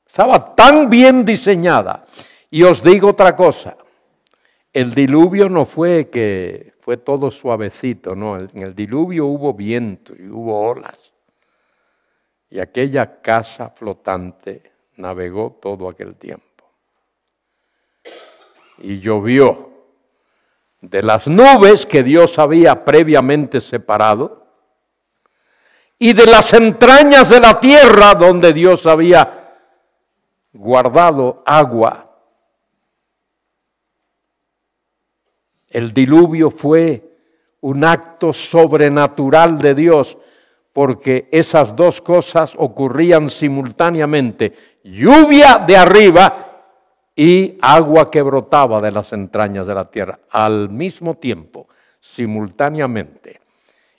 A: Estaba tan bien diseñada. Y os digo otra cosa, el diluvio no fue que fue todo suavecito, no, en el diluvio hubo viento y hubo olas. Y aquella casa flotante navegó todo aquel tiempo. Y llovió de las nubes que Dios había previamente separado y de las entrañas de la tierra donde Dios había guardado agua. El diluvio fue un acto sobrenatural de Dios, porque esas dos cosas ocurrían simultáneamente: lluvia de arriba y agua que brotaba de las entrañas de la tierra, al mismo tiempo, simultáneamente.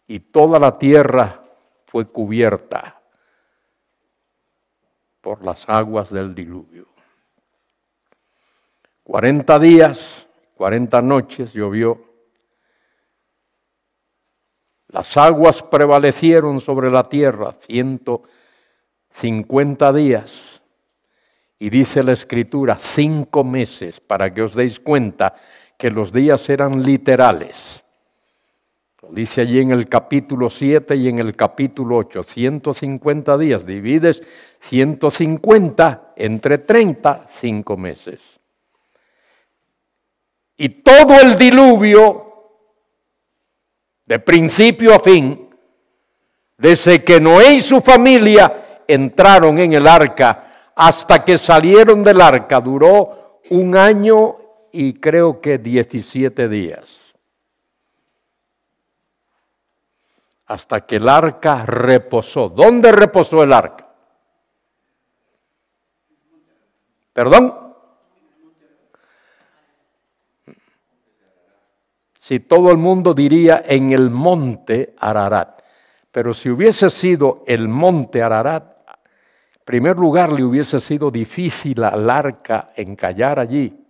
A: Y toda la tierra fue cubierta por las aguas del diluvio. 40 días, 40 noches llovió. Las aguas prevalecieron sobre la tierra 150 días. Y dice la Escritura, 5 meses, para que os deis cuenta que los días eran literales. Lo dice allí en el capítulo 7 y en el capítulo 8, 150 días. Divides 150 entre 30, 5 meses. Y todo el diluvio, de principio a fin, desde que Noé y su familia entraron en el arca hasta que salieron del arca, duró 1 año y creo que 17 días. Hasta que el arca reposó. ¿Dónde reposó el arca? ¿Perdón? Si todo el mundo diría en el monte Ararat. Pero si hubiese sido el monte Ararat, en primer lugar le hubiese sido difícil al arca encallar allí.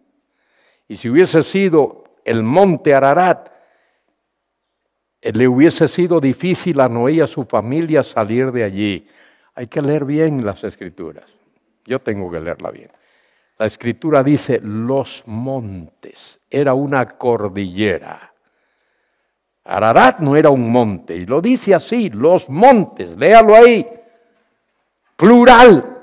A: Y si hubiese sido el monte Ararat, le hubiese sido difícil a Noé y a su familia salir de allí. Hay que leer bien las Escrituras. Yo tengo que leerla bien. La Escritura dice los montes. Era una cordillera. Ararat no era un monte. Y lo dice así, los montes. Léalo ahí. Plural.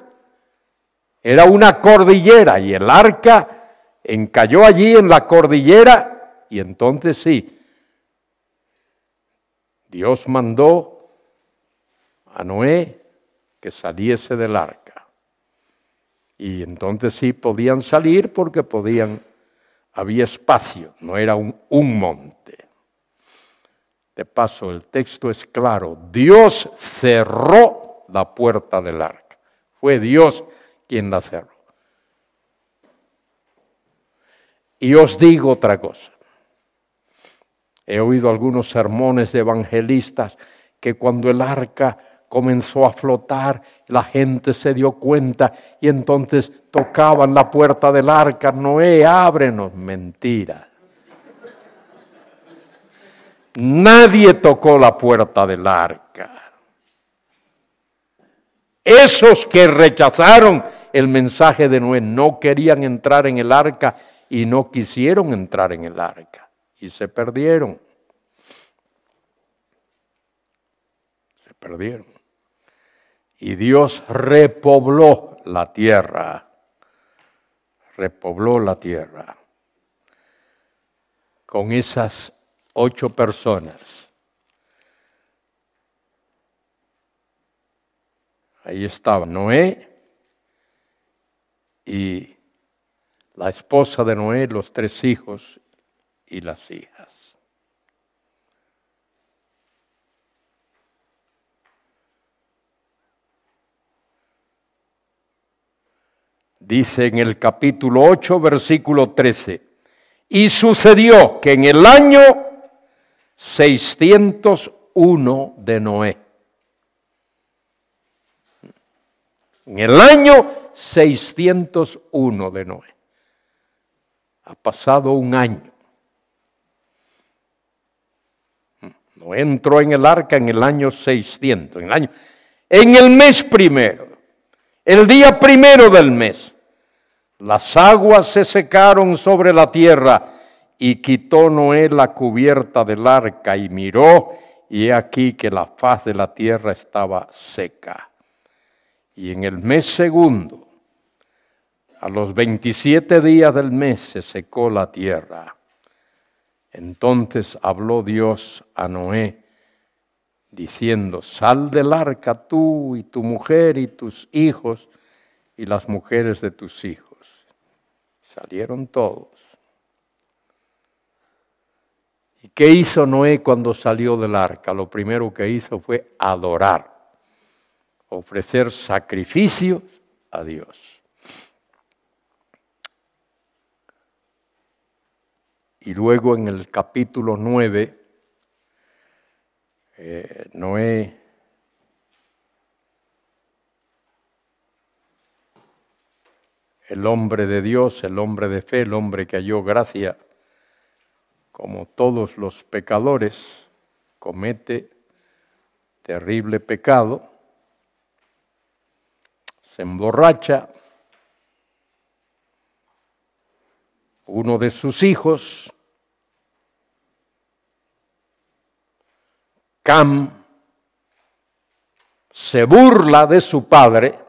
A: Era una cordillera y el arca encalló allí en la cordillera. Y entonces sí, Dios mandó a Noé que saliese del arca. Y entonces sí podían salir porque había espacio, no era un monte. De paso, el texto es claro, Dios cerró la puerta del arca. Fue Dios quien la cerró. Y os digo otra cosa. He oído algunos sermones de evangelistas que cuando el arca comenzó a flotar, la gente se dio cuenta y entonces tocaban la puerta del arca. Noé, ábrenos. Mentira. Nadie tocó la puerta del arca. Esos que rechazaron el mensaje de Noé no querían entrar en el arca y no quisieron entrar en el arca. Y se perdieron. Se perdieron. Y Dios repobló la tierra. Repobló la tierra. con esas 8 personas. Ahí estaba Noé y la esposa de Noé, los 3 hijos y las hijas. Dice en el capítulo 8, versículo 13, y sucedió que en el año 601 de Noé, en el año 601 de Noé, ha pasado un año. Noé entró en el arca en el año 600, en el mes primero, el día primero del mes. Las aguas se secaron sobre la tierra y quitó Noé la cubierta del arca y miró, y he aquí que la faz de la tierra estaba seca. Y en el mes segundo, a los 27 días del mes, se secó la tierra. Entonces habló Dios a Noé, diciendo, sal del arca tú y tu mujer y tus hijos y las mujeres de tus hijos. Salieron todos. ¿Y qué hizo Noé cuando salió del arca? Lo primero que hizo fue adorar, ofrecer sacrificios a Dios. Y luego en el capítulo 9, Noé el hombre de Dios, el hombre de fe, el hombre que halló gracia, como todos los pecadores, comete terrible pecado, se emborracha, uno de sus hijos, Cam, se burla de su padre.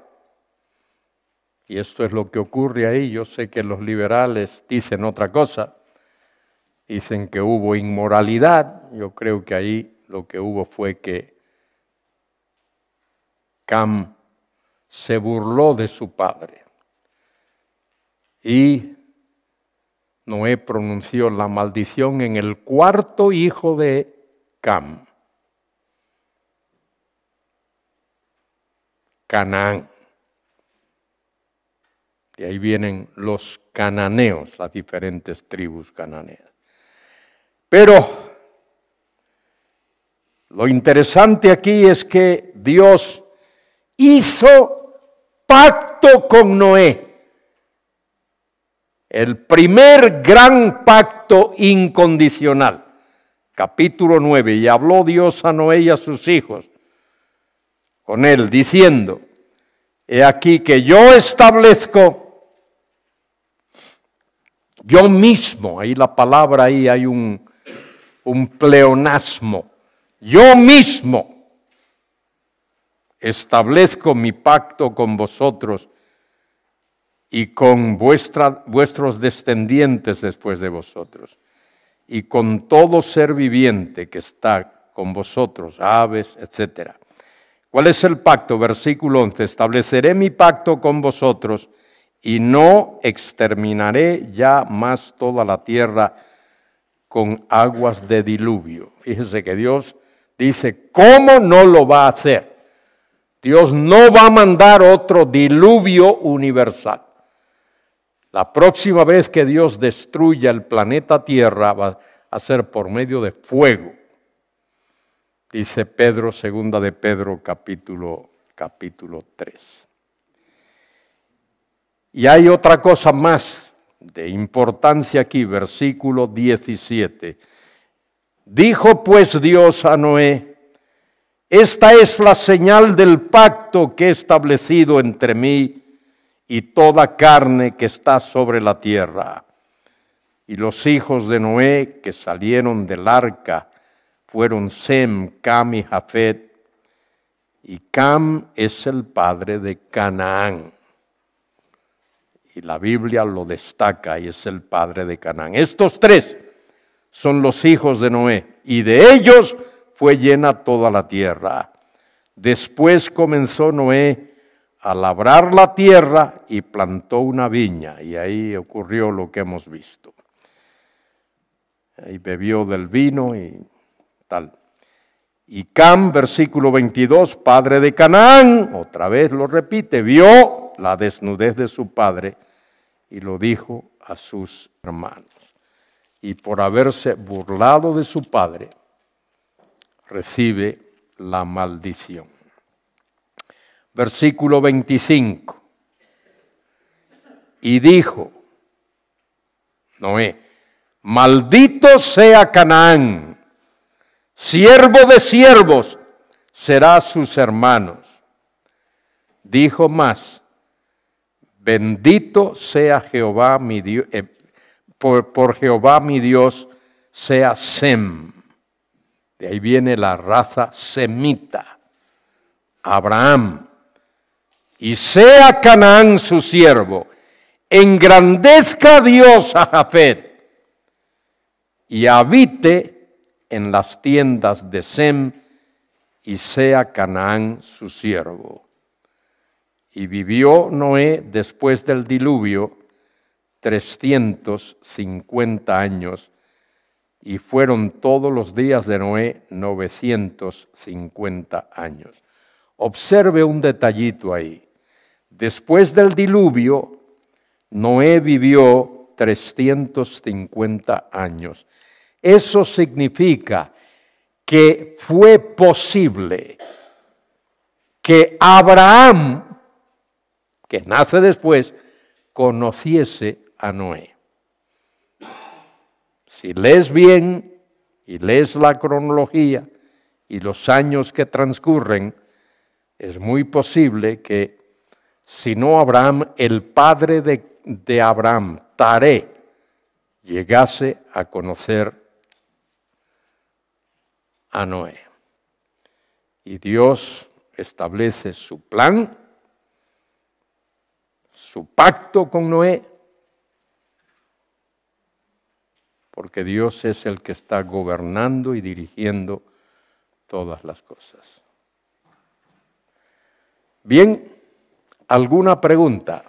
A: Y esto es lo que ocurre ahí. Yo sé que los liberales dicen otra cosa. Dicen que hubo inmoralidad. Yo creo que ahí lo que hubo fue que Cam se burló de su padre. Y Noé pronunció la maldición en el 4.º hijo de Cam, Canaán. De ahí vienen los cananeos, las diferentes tribus cananeas. Pero lo interesante aquí es que Dios hizo pacto con Noé. El primer gran pacto incondicional. Capítulo 9. Y habló Dios a Noé y a sus hijos con él, diciendo, he aquí que yo establezco yo mismo, ahí la palabra, ahí hay un pleonasmo, yo mismo establezco mi pacto con vosotros y con vuestros descendientes después de vosotros, y con todo ser viviente que está con vosotros, aves, etc. ¿Cuál es el pacto? Versículo 11, estableceré mi pacto con vosotros y no exterminaré ya más toda la tierra con aguas de diluvio. Fíjese que Dios dice, ¿cómo no lo va a hacer? Dios no va a mandar otro diluvio universal. La próxima vez que Dios destruya el planeta Tierra va a ser por medio de fuego. Dice Pedro, segunda de Pedro, capítulo 3. Y hay otra cosa más de importancia aquí, versículo 17. Dijo pues Dios a Noé, esta es la señal del pacto que he establecido entre mí y toda carne que está sobre la tierra. Y los hijos de Noé que salieron del arca fueron Sem, Cam y Jafet. Y Cam es el padre de Canaán. Y la Biblia lo destaca y es el padre de Canaán. Estos tres son los hijos de Noé, y de ellos fue llena toda la tierra. Después comenzó Noé a labrar la tierra y plantó una viña, y ahí ocurrió lo que hemos visto. Ahí bebió del vino y tal. Y Cam, versículo 22, padre de Canaán, otra vez lo repite, vio la desnudez de su padre y lo dijo a sus hermanos. Y por haberse burlado de su padre, recibe la maldición. Versículo 25. Y dijo Noé, maldito sea Canaán, siervo de siervos será sus hermanos. Dijo más, bendito sea Jehová mi Dios, por Jehová mi Dios sea Sem. De ahí viene la raza semita, Abraham. Y sea Canaán su siervo, engrandezca Dios a Jafet y habite en las tiendas de Sem, y sea Canaán su siervo. Y vivió Noé después del diluvio 350 años, y fueron todos los días de Noé 950 años. Observe un detallito ahí. Después del diluvio, Noé vivió 350 años. Eso significa que fue posible que Abraham, que nace después, conociese a Noé. Si lees bien y lees la cronología y los años que transcurren, es muy posible que, si no Abraham, el padre de Abraham, Taré, llegase a conocer a Noé. Y Dios establece su plan, su pacto con Noé, porque Dios es el que está gobernando y dirigiendo todas las cosas. Bien, ¿alguna pregunta?